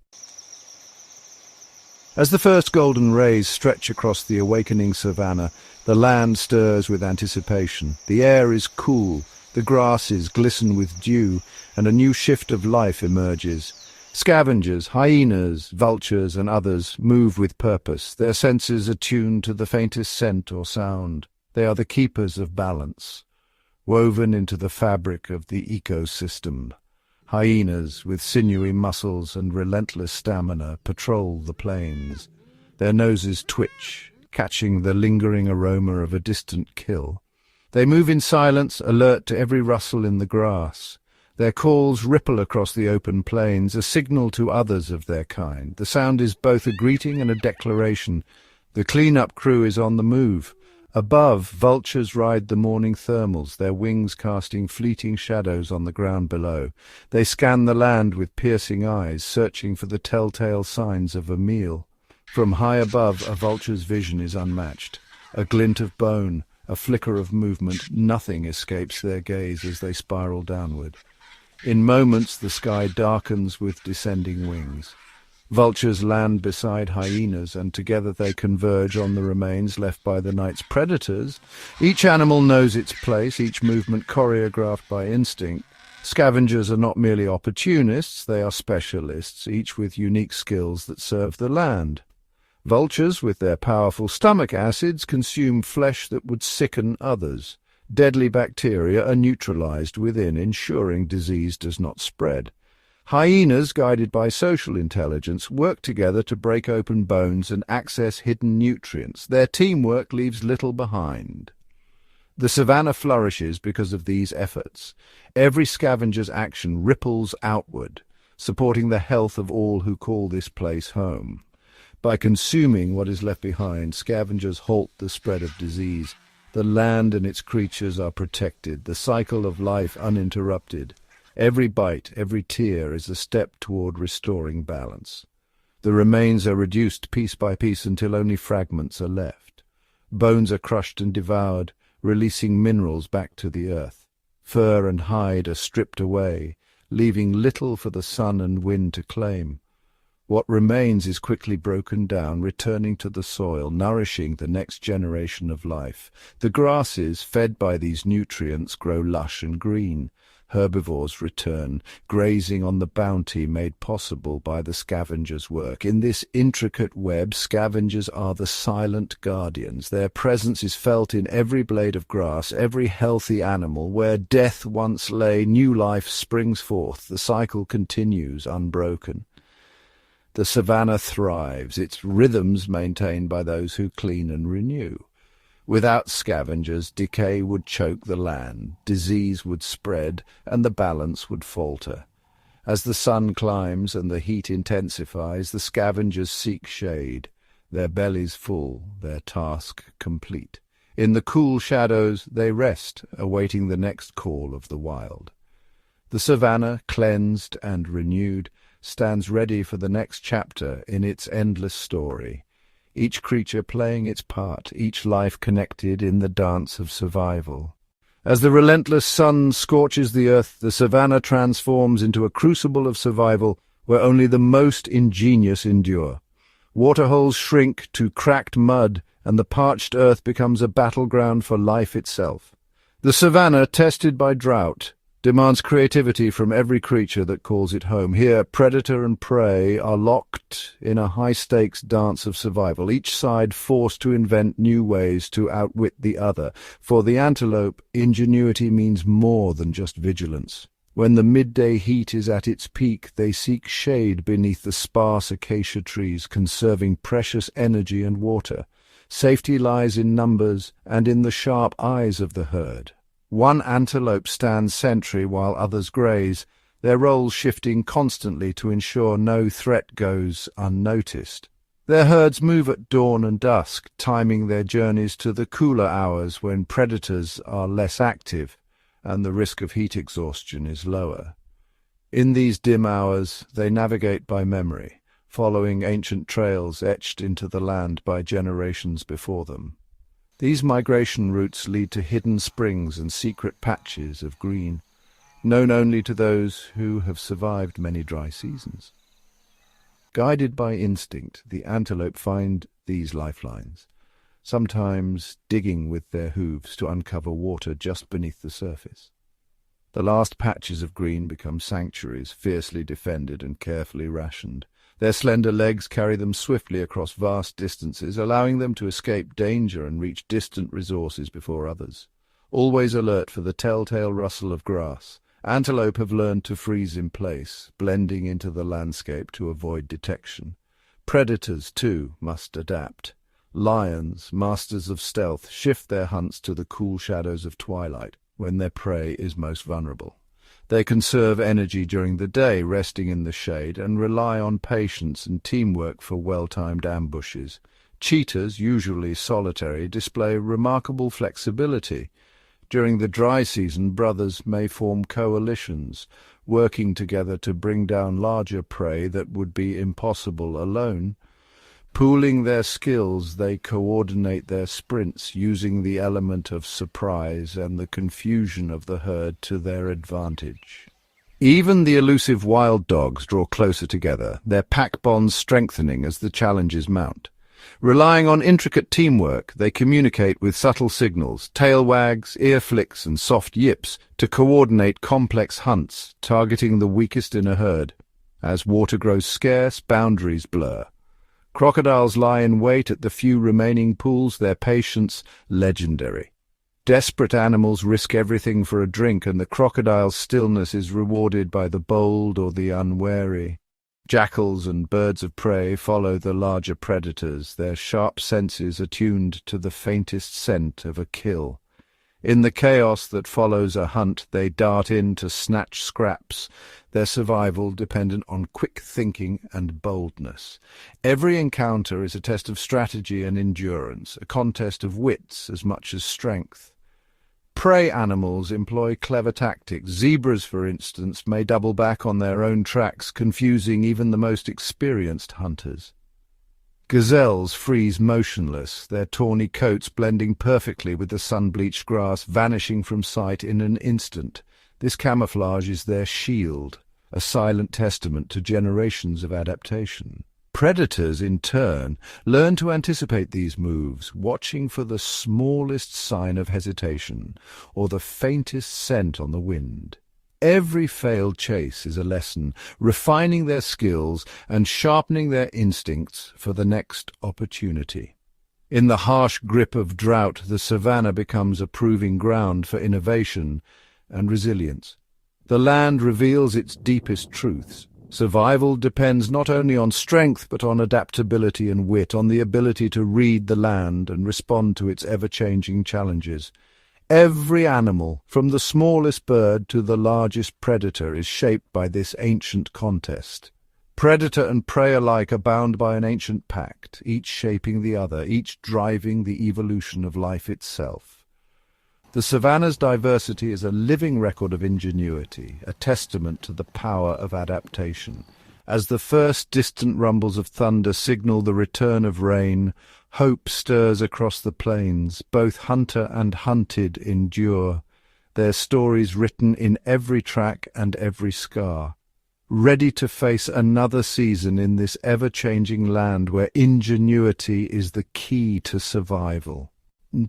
As the first golden rays stretch across the awakening savannah, the land stirs with anticipation. The air is cool, the grasses glisten with dew, and a new shift of life emerges. Scavengers, hyenas, vultures, and others move with purpose, their senses attuned to the faintest scent or sound. They are the keepers of balance, woven into the fabric of the ecosystem. Hyenas, with sinewy muscles and relentless stamina, patrol the plains. Their noses twitch, catching the lingering aroma of a distant kill. They move in silence, alert to every rustle in the grass. Their calls ripple across the open plains, a signal to others of their kind. The sound is both a greeting and a declaration. The clean-up crew is on the move. Above, vultures ride the morning thermals, their wings casting fleeting shadows on the ground below. They scan the land with piercing eyes, searching for the telltale signs of a meal. From high above, a vulture's vision is unmatched. A glint of bone, a flicker of movement, nothing escapes their gaze as they spiral downward. In moments, the sky darkens with descending wings. Vultures land beside hyenas, and together they converge on the remains left by the night's predators. Each animal knows its place, each movement choreographed by instinct. Scavengers are not merely opportunists, they are specialists, each with unique skills that serve the land. Vultures, with their powerful stomach acids, consume flesh that would sicken others. Deadly bacteria are neutralized within, ensuring disease does not spread. Hyenas, guided by social intelligence, work together to break open bones and access hidden nutrients. Their teamwork leaves little behind. The savannah flourishes because of these efforts. Every scavenger's action ripples outward, supporting the health of all who call this place home. By consuming what is left behind, scavengers halt the spread of disease. The land and its creatures are protected, the cycle of life uninterrupted. Every bite, every tear is a step toward restoring balance. The remains are reduced piece by piece until only fragments are left. Bones are crushed and devoured, releasing minerals back to the earth. Fur and hide are stripped away, leaving little for the sun and wind to claim. What remains is quickly broken down, returning to the soil, nourishing the next generation of life. The grasses, fed by these nutrients, grow lush and green. Herbivores return, grazing on the bounty made possible by the scavengers' work. In this intricate web, scavengers are the silent guardians. Their presence is felt in every blade of grass, every healthy animal. Where death once lay, new life springs forth. The cycle continues unbroken. The savannah thrives, its rhythms maintained by those who clean and renew. Without scavengers, decay would choke the land, disease would spread, and the balance would falter. As the sun climbs and the heat intensifies, the scavengers seek shade, their bellies full, their task complete. In the cool shadows they rest, awaiting the next call of the wild. The savannah, cleansed and renewed, stands ready for the next chapter in its endless story. Each creature playing its part, each life connected in the dance of survival. As the relentless sun scorches the earth, the savannah transforms into a crucible of survival where only the most ingenious endure. Waterholes shrink to cracked mud, and the parched earth becomes a battleground for life itself. The savannah, tested by drought, demands creativity from every creature that calls it home. Here, predator and prey are locked in a high-stakes dance of survival, each side forced to invent new ways to outwit the other. For the antelope, ingenuity means more than just vigilance. When the midday heat is at its peak, they seek shade beneath the sparse acacia trees, conserving precious energy and water. Safety lies in numbers and in the sharp eyes of the herd. One antelope stands sentry while others graze, their roles shifting constantly to ensure no threat goes unnoticed. Their herds move at dawn and dusk, timing their journeys to the cooler hours when predators are less active and the risk of heat exhaustion is lower. In these dim hours, they navigate by memory, following ancient trails etched into the land by generations before them. These migration routes lead to hidden springs and secret patches of green, known only to those who have survived many dry seasons. Guided by instinct, the antelope find these lifelines, sometimes digging with their hooves to uncover water just beneath the surface. The last patches of green become sanctuaries, fiercely defended and carefully rationed. Their slender legs carry them swiftly across vast distances, allowing them to escape danger and reach distant resources before others. Always alert for the telltale rustle of grass, antelope have learned to freeze in place, blending into the landscape to avoid detection. Predators, too, must adapt. Lions, masters of stealth, shift their hunts to the cool shadows of twilight, when their prey is most vulnerable. They conserve energy during the day, resting in the shade, and rely on patience and teamwork for well-timed ambushes. Cheetahs, usually solitary, display remarkable flexibility. During the dry season, brothers may form coalitions, working together to bring down larger prey that would be impossible alone. Pooling their skills, they coordinate their sprints, using the element of surprise and the confusion of the herd to their advantage. Even the elusive wild dogs draw closer together, their pack bonds strengthening as the challenges mount. Relying on intricate teamwork, they communicate with subtle signals, tail wags, ear flicks, and soft yips to coordinate complex hunts, targeting the weakest in a herd. As water grows scarce, boundaries blur. Crocodiles lie in wait at the few remaining pools, their patience legendary. Desperate animals risk everything for a drink, and the crocodile's stillness is rewarded by the bold or the unwary. Jackals and birds of prey follow the larger predators, their sharp senses attuned to the faintest scent of a kill. In the chaos that follows a hunt, they dart in to snatch scraps, their survival dependent on quick thinking and boldness. Every encounter is a test of strategy and endurance, a contest of wits as much as strength. Prey animals employ clever tactics. Zebras, for instance, may double back on their own tracks, confusing even the most experienced hunters. Gazelles freeze motionless, their tawny coats blending perfectly with the sun-bleached grass, vanishing from sight in an instant. This camouflage is their shield, a silent testament to generations of adaptation. Predators, in turn, learn to anticipate these moves, watching for the smallest sign of hesitation or the faintest scent on the wind. Every failed chase is a lesson, refining their skills and sharpening their instincts for the next opportunity. In the harsh grip of drought, the savannah becomes a proving ground for innovation and resilience. The land reveals its deepest truths. Survival depends not only on strength but on adaptability and wit, on the ability to read the land and respond to its ever-changing challenges. Every animal, from the smallest bird to the largest predator, is shaped by this ancient contest. Predator and prey alike are bound by an ancient pact, each shaping the other, each driving the evolution of life itself. The savannah's diversity is a living record of ingenuity, a testament to the power of adaptation. As the first distant rumbles of thunder signal the return of rain, hope stirs across the plains. Both hunter and hunted endure, their stories written in every track and every scar, ready to face another season in this ever-changing land where ingenuity is the key to survival.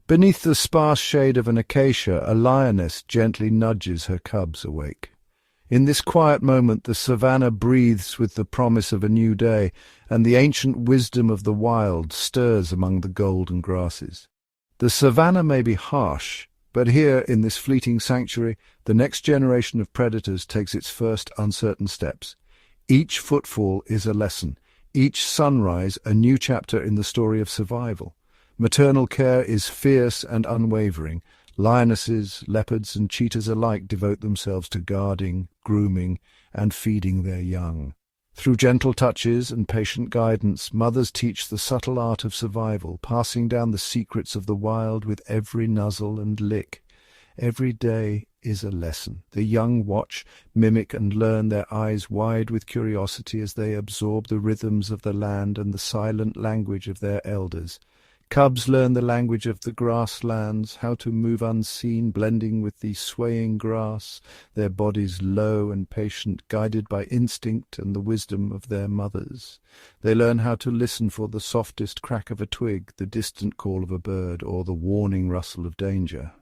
Beneath the sparse shade of an acacia, a lioness gently nudges her cubs awake. In this quiet moment, the savannah breathes with the promise of a new day, and the ancient wisdom of the wild stirs among the golden grasses. The savannah may be harsh, but here, in this fleeting sanctuary, the next generation of predators takes its first uncertain steps. Each footfall is a lesson, each sunrise a new chapter in the story of survival. Maternal care is fierce and unwavering. Lionesses, leopards, and cheetahs alike devote themselves to guarding, grooming, and feeding their young. Through gentle touches and patient guidance, mothers teach the subtle art of survival, passing down the secrets of the wild with every nuzzle and lick. Every day is a lesson. The young watch, mimic and learn, their eyes wide with curiosity as they absorb the rhythms of the land and the silent language of their elders. Cubs learn the language of the grasslands, how to move unseen, blending with the swaying grass, their bodies low and patient, guided by instinct and the wisdom of their mothers. They learn how to listen for the softest crack of a twig, the distant call of a bird, or the warning rustle of danger.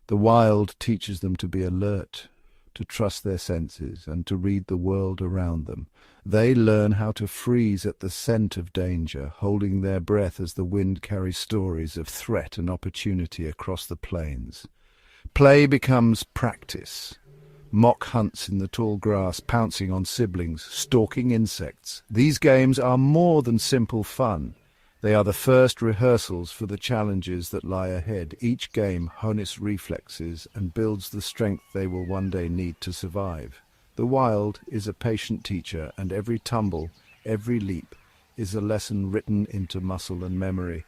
The wild teaches them to be alert, to trust their senses, and to read the world around them. They learn how to freeze at the scent of danger, holding their breath as the wind carries stories of threat and opportunity across the plains. Play becomes practice. Mock hunts in the tall grass, pouncing on siblings, stalking insects. These games are more than simple fun. They are the first rehearsals for the challenges that lie ahead. Each game hones reflexes and builds the strength they will one day need to survive. The wild is a patient teacher, and every tumble, every leap, is a lesson written into muscle and memory.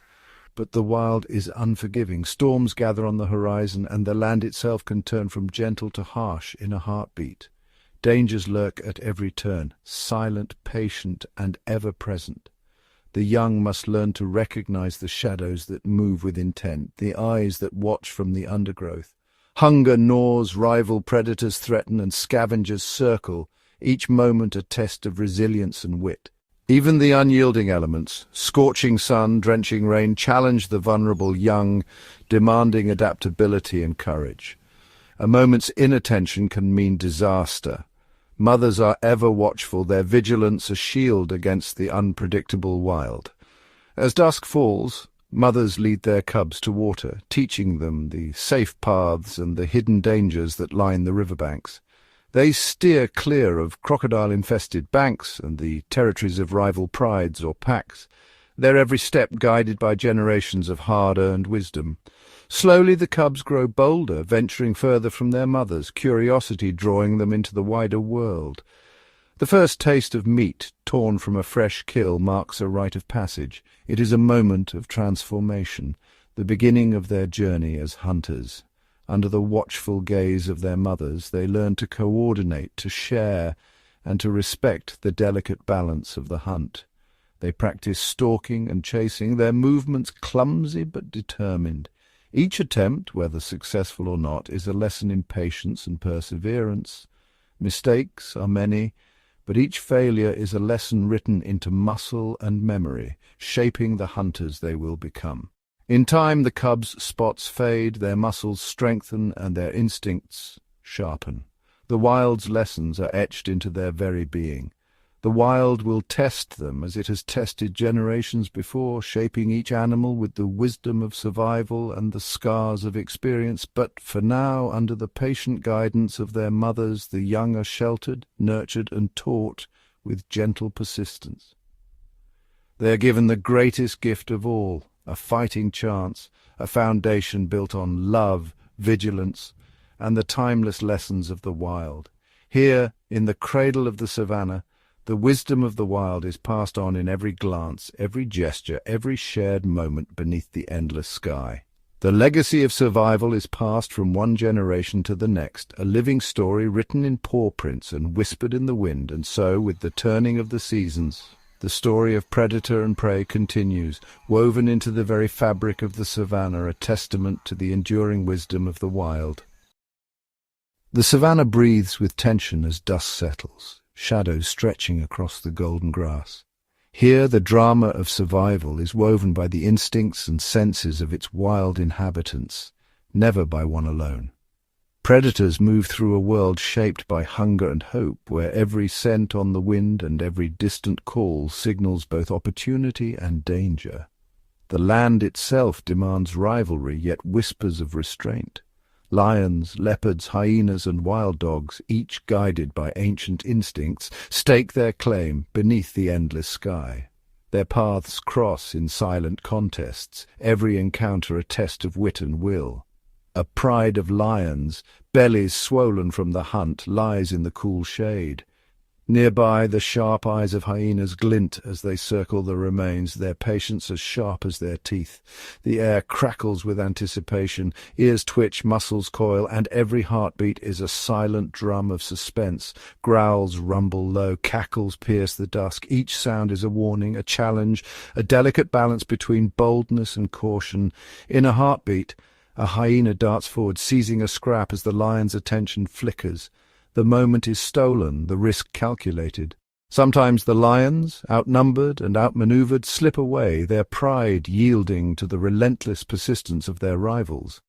But the wild is unforgiving. Storms gather on the horizon, and the land itself can turn from gentle to harsh in a heartbeat. Dangers lurk at every turn, silent, patient, and ever-present. The young must learn to recognize the shadows that move with intent, the eyes that watch from the undergrowth. Hunger gnaws, rival predators threaten, and scavengers circle, each moment a test of resilience and wit. Even the unyielding elements, scorching sun, drenching rain, challenge the vulnerable young, demanding adaptability and courage. A moment's inattention can mean disaster. Mothers are ever watchful, their vigilance a shield against the unpredictable wild. As dusk falls, mothers lead their cubs to water, teaching them the safe paths and the hidden dangers that line the riverbanks. They steer clear of crocodile-infested banks and the territories of rival prides or packs, their every step guided by generations of hard-earned wisdom. Slowly the cubs grow bolder, venturing further from their mothers, curiosity drawing them into the wider world. The first taste of meat torn from a fresh kill marks a rite of passage. It is a moment of transformation, the beginning of their journey as hunters. Under the watchful gaze of their mothers, they learn to coordinate, to share, and to respect the delicate balance of the hunt. They practice stalking and chasing, their movements clumsy but determined. Each attempt, whether successful or not, is a lesson in patience and perseverance. Mistakes are many, but each failure is a lesson written into muscle and memory, shaping the hunters they will become. In time, the cubs' spots fade, their muscles strengthen, and their instincts sharpen. The wild's lessons are etched into their very being. The wild will test them as it has tested generations before, shaping each animal with the wisdom of survival and the scars of experience. But for now, under the patient guidance of their mothers, the young are sheltered, nurtured, and taught with gentle persistence. They are given the greatest gift of all, a fighting chance, a foundation built on love, vigilance, and the timeless lessons of the wild. Here, in the cradle of the savannah, the wisdom of the wild is passed on in every glance, every gesture, every shared moment beneath the endless sky. The legacy of survival is passed from one generation to the next, a living story written in paw prints and whispered in the wind, and so, with the turning of the seasons, the story of predator and prey continues, woven into the very fabric of the savannah, a testament to the enduring wisdom of the wild. The savannah breathes with tension as dusk settles, shadows stretching across the golden grass. Here the drama of survival is woven by the instincts and senses of its wild inhabitants, never by one alone. Predators move through a world shaped by hunger and hope, where every scent on the wind and every distant call signals both opportunity and danger. The land itself demands rivalry, yet whispers of restraint. Lions, leopards, hyenas, and wild dogs, each guided by ancient instincts, stake their claim beneath the endless sky. Their paths cross in silent contests, every encounter a test of wit and will. A pride of lions, bellies swollen from the hunt, lies in the cool shade. Nearby, the sharp eyes of hyenas glint as they circle the remains, their patience as sharp as their teeth. The air crackles with anticipation, ears twitch, muscles coil, and every heartbeat is a silent drum of suspense. Growls rumble low, cackles pierce the dusk. Each sound is a warning, a challenge, a delicate balance between boldness and caution. In a heartbeat, a hyena darts forward, seizing a scrap as the lion's attention flickers. The moment is stolen, the risk calculated. Sometimes the lions, outnumbered and outmaneuvered, slip away, their pride yielding to the relentless persistence of their rivals.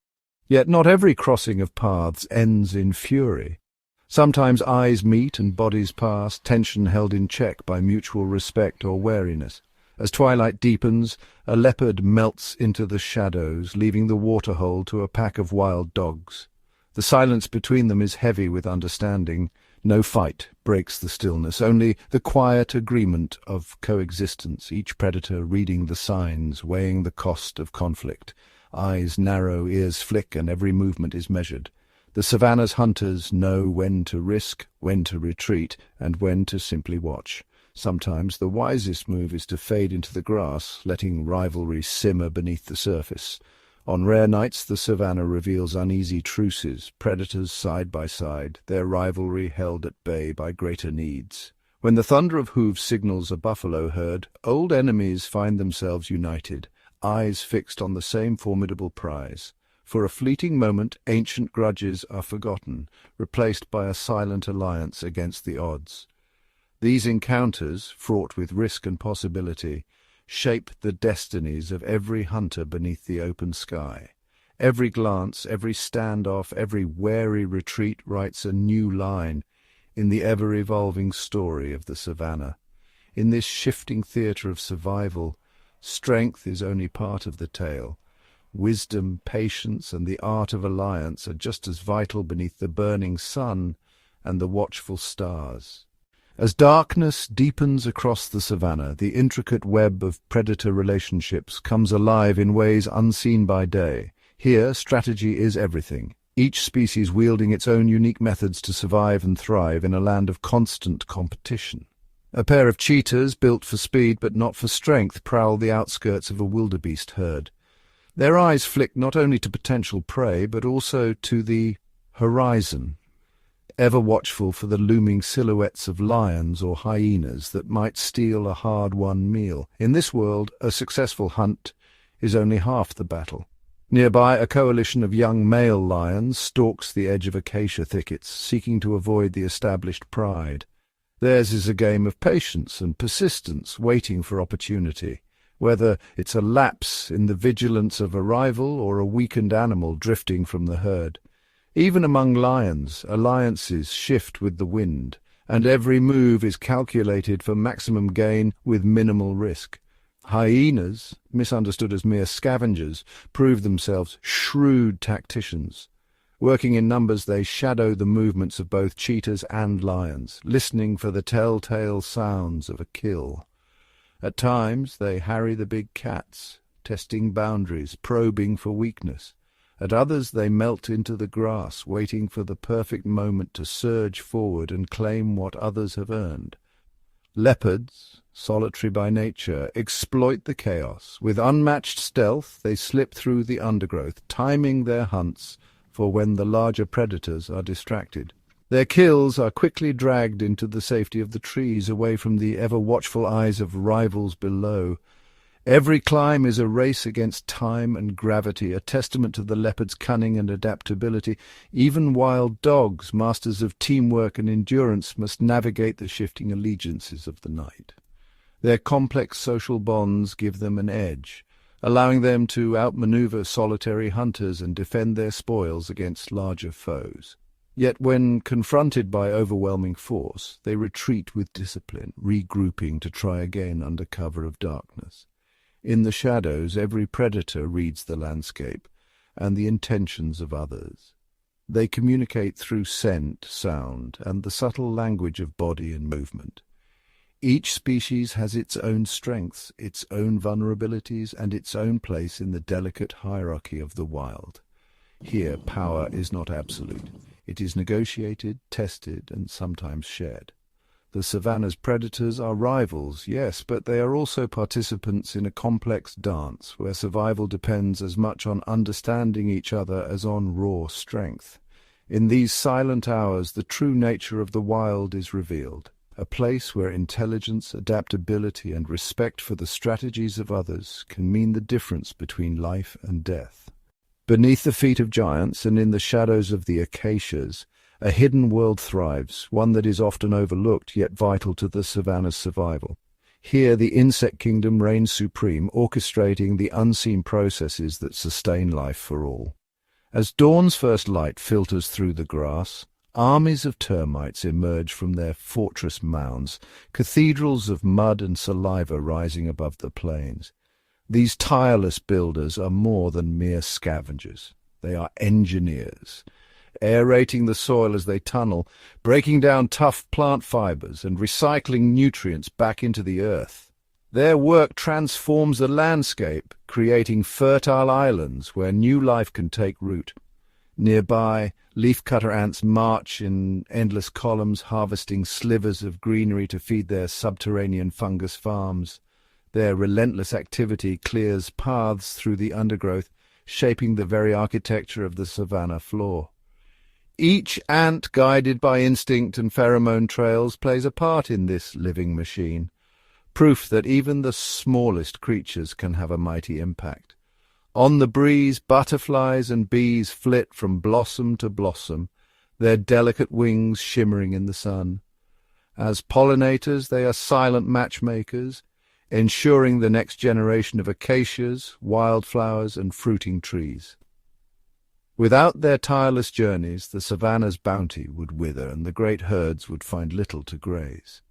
Yet not every crossing of paths ends in fury. Sometimes eyes meet and bodies pass, tension held in check by mutual respect or wariness. As twilight deepens, a leopard melts into the shadows, leaving the waterhole to a pack of wild dogs. The silence between them is heavy with understanding. No fight breaks the stillness, only the quiet agreement of coexistence, each predator reading the signs, weighing the cost of conflict. Eyes narrow, ears flick, and every movement is measured. The savannah's hunters know when to risk, when to retreat, and when to simply watch. Sometimes the wisest move is to fade into the grass, letting rivalry simmer beneath the surface. On rare nights the savannah reveals uneasy truces, predators side by side, their rivalry held at bay by greater needs. When the thunder of hooves signals a buffalo herd, old enemies find themselves united, eyes fixed on the same formidable prize. For a fleeting moment ancient grudges are forgotten, replaced by a silent alliance against the odds. These encounters, fraught with risk and possibility, shape the destinies of every hunter beneath the open sky. Every glance, every standoff, every wary retreat writes a new line in the ever-evolving story of the savannah. In this shifting theatre of survival, strength is only part of the tale. Wisdom, patience, and the art of alliance are just as vital beneath the burning sun and the watchful stars. As darkness deepens across the savannah, the intricate web of predator relationships comes alive in ways unseen by day. Here, strategy is everything, each species wielding its own unique methods to survive and thrive in a land of constant competition. A pair of cheetahs, built for speed but not for strength, prowl the outskirts of a wildebeest herd. Their eyes flick not only to potential prey, but also to the horizon, ever watchful for the looming silhouettes of lions or hyenas that might steal a hard-won meal. In this world, a successful hunt is only half the battle. Nearby, a coalition of young male lions stalks the edge of acacia thickets, seeking to avoid the established pride. Theirs is a game of patience and persistence, waiting for opportunity, whether it's a lapse in the vigilance of a rival or a weakened animal drifting from the herd. Even among lions, alliances shift with the wind, and every move is calculated for maximum gain with minimal risk. Hyenas, misunderstood as mere scavengers, prove themselves shrewd tacticians. Working in numbers, they shadow the movements of both cheetahs and lions, listening for the telltale sounds of a kill. At times, they harry the big cats, testing boundaries, probing for weakness. At others they melt into the grass, waiting for the perfect moment to surge forward and claim what others have earned. Leopards, solitary by nature, exploit the chaos. With unmatched stealth they slip through the undergrowth, timing their hunts for when the larger predators are distracted. Their kills are quickly dragged into the safety of the trees, away from the ever-watchful eyes of rivals below. Every climb is a race against time and gravity, a testament to the leopard's cunning and adaptability. Even wild dogs, masters of teamwork and endurance, must navigate the shifting allegiances of the night. Their complex social bonds give them an edge, allowing them to outmaneuver solitary hunters and defend their spoils against larger foes. Yet when confronted by overwhelming force, they retreat with discipline, regrouping to try again under cover of darkness. In the shadows, every predator reads the landscape and the intentions of others. They communicate through scent, sound, and the subtle language of body and movement. Each species has its own strengths, its own vulnerabilities, and its own place in the delicate hierarchy of the wild. Here, power is not absolute. It is negotiated, tested, and sometimes shared. The savanna's predators are rivals, yes, but they are also participants in a complex dance where survival depends as much on understanding each other as on raw strength. In these silent hours, the true nature of the wild is revealed, a place where intelligence, adaptability, and respect for the strategies of others can mean the difference between life and death. Beneath the feet of giants and in the shadows of the acacias, a hidden world thrives, one that is often overlooked yet vital to the savanna's survival. Here the insect kingdom reigns supreme, orchestrating the unseen processes that sustain life for all. As dawn's first light filters through the grass, armies of termites emerge from their fortress mounds, cathedrals of mud and saliva rising above the plains. These tireless builders are more than mere scavengers. They are engineers, aerating the soil as they tunnel, breaking down tough plant fibers and recycling nutrients back into the earth. Their work transforms the landscape, creating fertile islands where new life can take root. Nearby, leafcutter ants march in endless columns, harvesting slivers of greenery to feed their subterranean fungus farms. Their relentless activity clears paths through the undergrowth, shaping the very architecture of the savanna floor. Each ant, guided by instinct and pheromone trails, plays a part in this living machine, proof that even the smallest creatures can have a mighty impact. On the breeze, butterflies and bees flit from blossom to blossom, their delicate wings shimmering in the sun. As pollinators, they are silent matchmakers, ensuring the next generation of acacias, wildflowers, and fruiting trees. Without their tireless journeys, the savanna's bounty would wither and the great herds would find little to graze.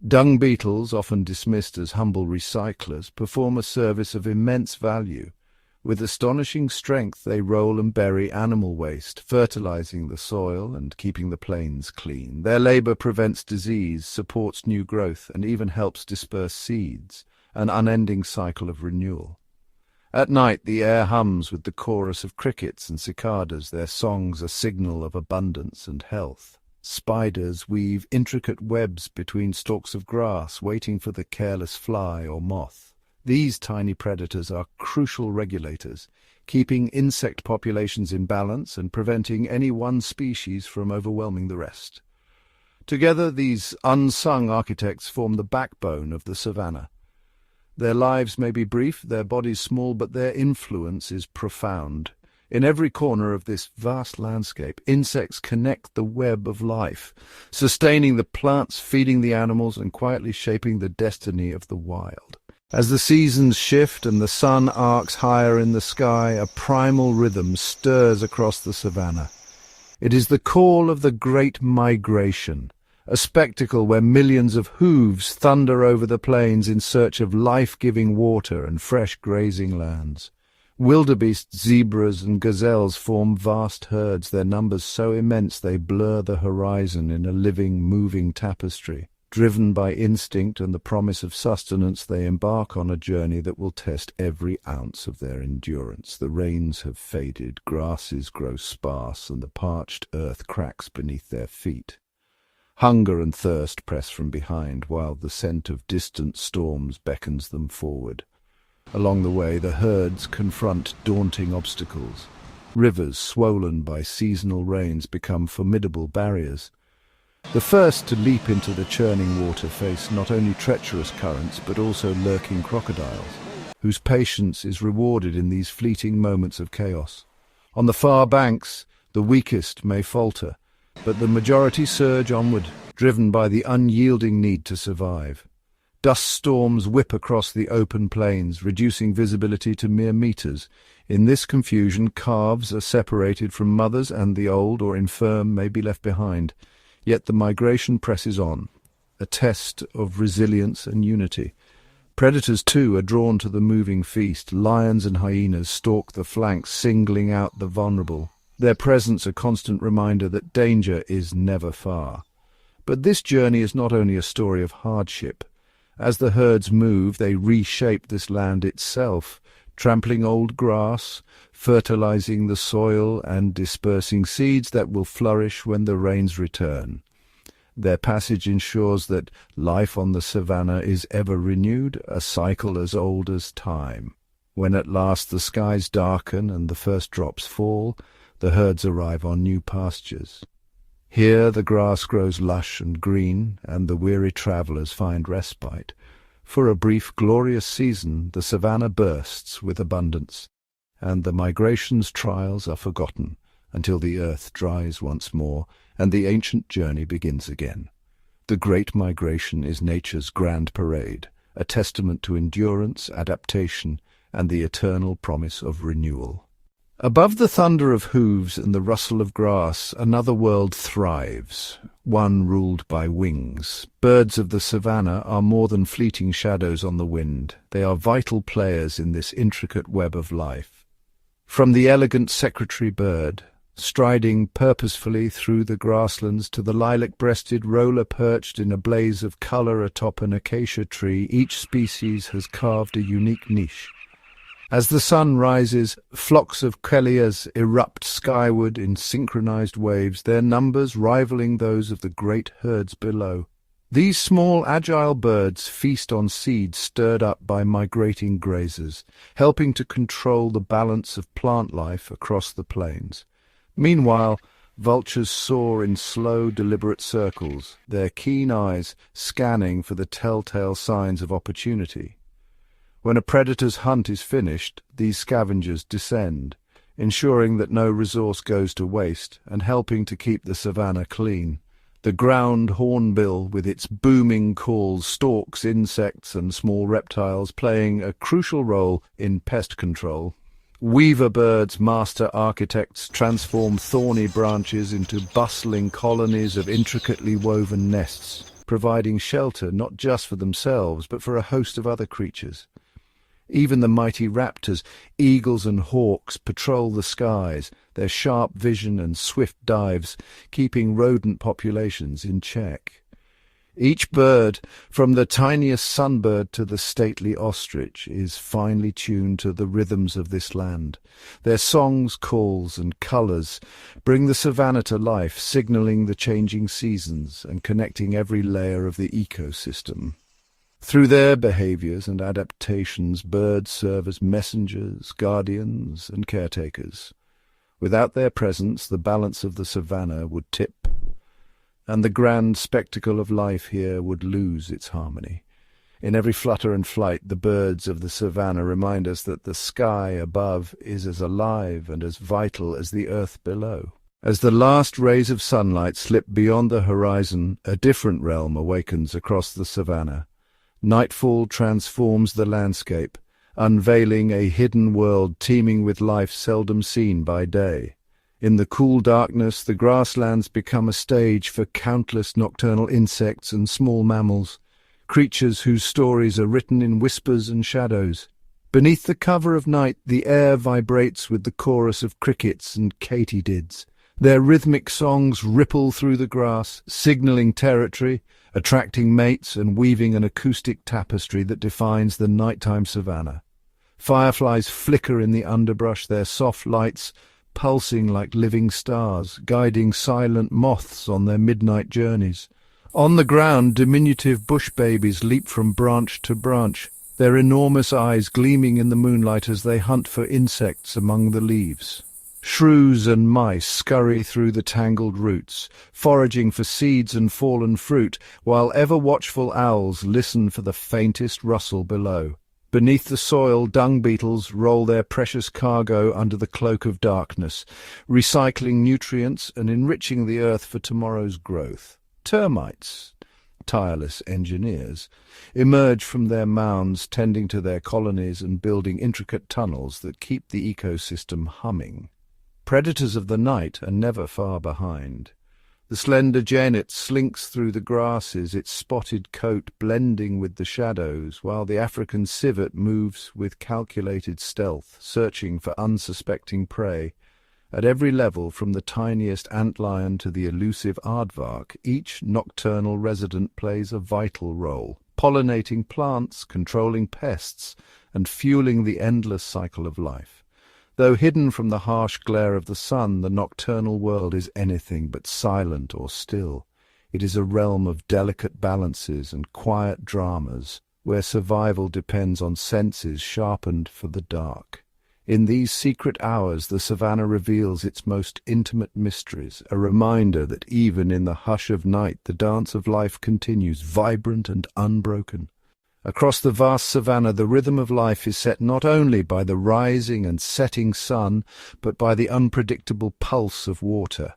Dung beetles, often dismissed as humble recyclers, perform a service of immense value. With astonishing strength, they roll and bury animal waste, fertilizing the soil and keeping the plains clean. Their labor prevents disease, supports new growth, and even helps disperse seeds, an unending cycle of renewal. At night, the air hums with the chorus of crickets and cicadas, their songs a signal of abundance and health. Spiders weave intricate webs between stalks of grass, waiting for the careless fly or moth. These tiny predators are crucial regulators, keeping insect populations in balance and preventing any one species from overwhelming the rest. Together, these unsung architects form the backbone of the savanna. Their lives may be brief, their bodies small, but their influence is profound. In every corner of this vast landscape, insects connect the web of life, sustaining the plants, feeding the animals, and quietly shaping the destiny of the wild. As the seasons shift and the sun arcs higher in the sky, a primal rhythm stirs across the savanna. It is the call of the Great Migration, a spectacle where millions of hooves thunder over the plains in search of life-giving water and fresh grazing lands. Wildebeest, zebras, and gazelles form vast herds, their numbers so immense they blur the horizon in a living, moving tapestry. Driven by instinct and the promise of sustenance, they embark on a journey that will test every ounce of their endurance. The rains have faded, grasses grow sparse, and the parched earth cracks beneath their feet. Hunger and thirst press from behind, while the scent of distant storms beckons them forward. Along the way, the herds confront daunting obstacles. Rivers, swollen by seasonal rains, become formidable barriers. The first to leap into the churning water face not only treacherous currents, but also lurking crocodiles, whose patience is rewarded in these fleeting moments of chaos. On the far banks, the weakest may falter, but the majority surge onward, driven by the unyielding need to survive. Dust storms whip across the open plains, reducing visibility to mere meters. In this confusion, calves are separated from mothers, and the old or infirm may be left behind. Yet the migration presses on, a test of resilience and unity. Predators, too, are drawn to the moving feast. Lions and hyenas stalk the flanks, singling out the vulnerable. Their presence a constant reminder that danger is never far. But this journey is not only a story of hardship. As the herds move, they reshape this land itself, trampling old grass, fertilizing the soil, and dispersing seeds that will flourish when the rains return. Their passage ensures that life on the savannah is ever renewed, a cycle as old as time. When at last the skies darken and the first drops fall, the herds arrive on new pastures. Here the grass grows lush and green, and the weary travellers find respite. For a brief, glorious season, the savannah bursts with abundance, and the migration's trials are forgotten until the earth dries once more and the ancient journey begins again. The Great Migration is nature's grand parade, a testament to endurance, adaptation, and the eternal promise of renewal. Above the thunder of hooves and the rustle of grass, another world thrives, one ruled by wings. Birds of the savannah are more than fleeting shadows on the wind. They are vital players in this intricate web of life. From the elegant secretary bird, striding purposefully through the grasslands, to the lilac-breasted roller perched in a blaze of colour atop an acacia tree, each species has carved a unique niche. As the sun rises, flocks of quellias erupt skyward in synchronized waves, their numbers rivaling those of the great herds below. These small, agile birds feast on seeds stirred up by migrating grazers, helping to control the balance of plant life across the plains. Meanwhile, vultures soar in slow, deliberate circles, their keen eyes scanning for the telltale signs of opportunity. When a predator's hunt is finished, these scavengers descend, ensuring that no resource goes to waste and helping to keep the savannah clean. The ground hornbill, with its booming calls, stalks insects and small reptiles, playing a crucial role in pest control. Weaver birds, master architects, transform thorny branches into bustling colonies of intricately woven nests, providing shelter not just for themselves but for a host of other creatures. Even the mighty raptors, eagles and hawks, patrol the skies, their sharp vision and swift dives keeping rodent populations in check. Each bird, from the tiniest sunbird to the stately ostrich, is finely tuned to the rhythms of this land. Their songs, calls, and colours bring the savannah to life, signalling the changing seasons and connecting every layer of the ecosystem. Through their behaviours and adaptations, birds serve as messengers, guardians, and caretakers. Without their presence, the balance of the savannah would tip, and the grand spectacle of life here would lose its harmony. In every flutter and flight, the birds of the savannah remind us that the sky above is as alive and as vital as the earth below. As the last rays of sunlight slip beyond the horizon, a different realm awakens across the savannah. Nightfall transforms the landscape, unveiling a hidden world teeming with life seldom seen by day. In the cool darkness, the grasslands become a stage for countless nocturnal insects and small mammals, creatures whose stories are written in whispers and shadows. Beneath the cover of night, the air vibrates with the chorus of crickets and katydids. Their rhythmic songs ripple through the grass, signaling territory, attracting mates and weaving an acoustic tapestry that defines the nighttime savannah. Fireflies flicker in the underbrush, their soft lights pulsing like living stars, guiding silent moths on their midnight journeys. On the ground, diminutive bush babies leap from branch to branch, their enormous eyes gleaming in the moonlight as they hunt for insects among the leaves. Shrews and mice scurry through the tangled roots, foraging for seeds and fallen fruit, while ever-watchful owls listen for the faintest rustle below. Beneath the soil, dung beetles roll their precious cargo under the cloak of darkness, recycling nutrients and enriching the earth for tomorrow's growth. Termites, tireless engineers, emerge from their mounds, tending to their colonies and building intricate tunnels that keep the ecosystem humming. Predators of the night are never far behind. The slender genet slinks through the grasses, its spotted coat blending with the shadows, while the African civet moves with calculated stealth, searching for unsuspecting prey. At every level, from the tiniest antlion to the elusive aardvark, each nocturnal resident plays a vital role, pollinating plants, controlling pests, and fueling the endless cycle of life. Though hidden from the harsh glare of the sun, the nocturnal world is anything but silent or still. It is a realm of delicate balances and quiet dramas, where survival depends on senses sharpened for the dark. In these secret hours, the savannah reveals its most intimate mysteries, a reminder that even in the hush of night, the dance of life continues, vibrant and unbroken. Across the vast savannah, the rhythm of life is set not only by the rising and setting sun, but by the unpredictable pulse of water.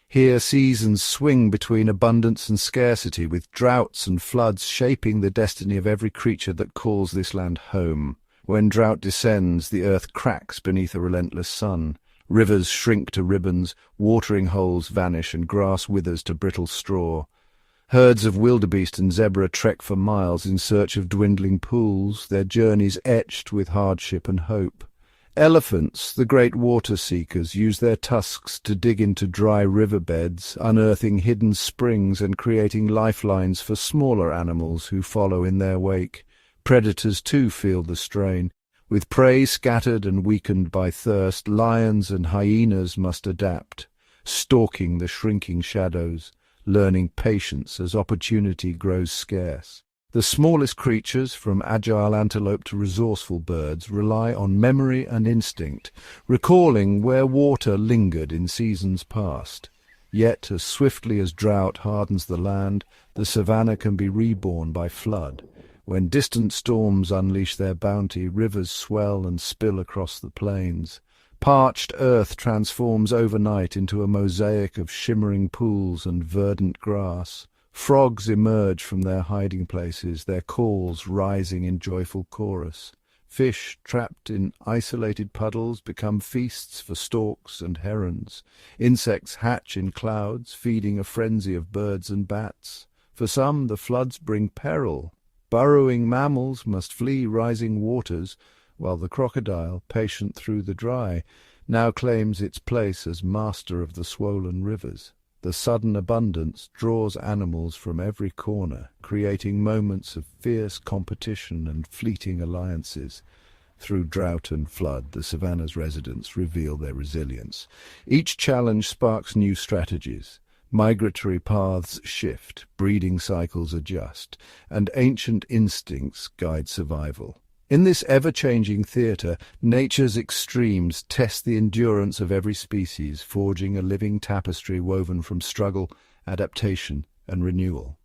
Here seasons swing between abundance and scarcity, with droughts and floods shaping the destiny of every creature that calls this land home. When drought descends, the earth cracks beneath a relentless sun. Rivers shrink to ribbons, watering holes vanish, and grass withers to brittle straw. Herds of wildebeest and zebra trek for miles in search of dwindling pools, their journeys etched with hardship and hope. Elephants, the great water-seekers, use their tusks to dig into dry riverbeds, unearthing hidden springs and creating lifelines for smaller animals who follow in their wake. Predators too feel the strain. With prey scattered and weakened by thirst, lions and hyenas must adapt, stalking the shrinking shadows, learning patience as opportunity grows scarce. The smallest creatures, from agile antelope to resourceful birds, rely on memory and instinct, recalling where water lingered in seasons past. Yet, as swiftly as drought hardens the land, the savannah can be reborn by flood. When distant storms unleash their bounty, rivers swell and spill across the plains. Parched earth transforms overnight into a mosaic of shimmering pools and verdant grass. Frogs emerge from their hiding places, their calls rising in joyful chorus. Fish trapped in isolated puddles become feasts for storks and herons. Insects hatch in clouds, feeding a frenzy of birds and bats. For some, the floods bring peril. Burrowing mammals must flee rising waters, while the crocodile, patient through the dry, now claims its place as master of the swollen rivers. The sudden abundance draws animals from every corner, creating moments of fierce competition and fleeting alliances. Through drought and flood, the savannah's residents reveal their resilience. Each challenge sparks new strategies. Migratory paths shift, breeding cycles adjust, and ancient instincts guide survival. In this ever-changing theatre, nature's extremes test the endurance of every species, forging a living tapestry woven from struggle, adaptation, and renewal.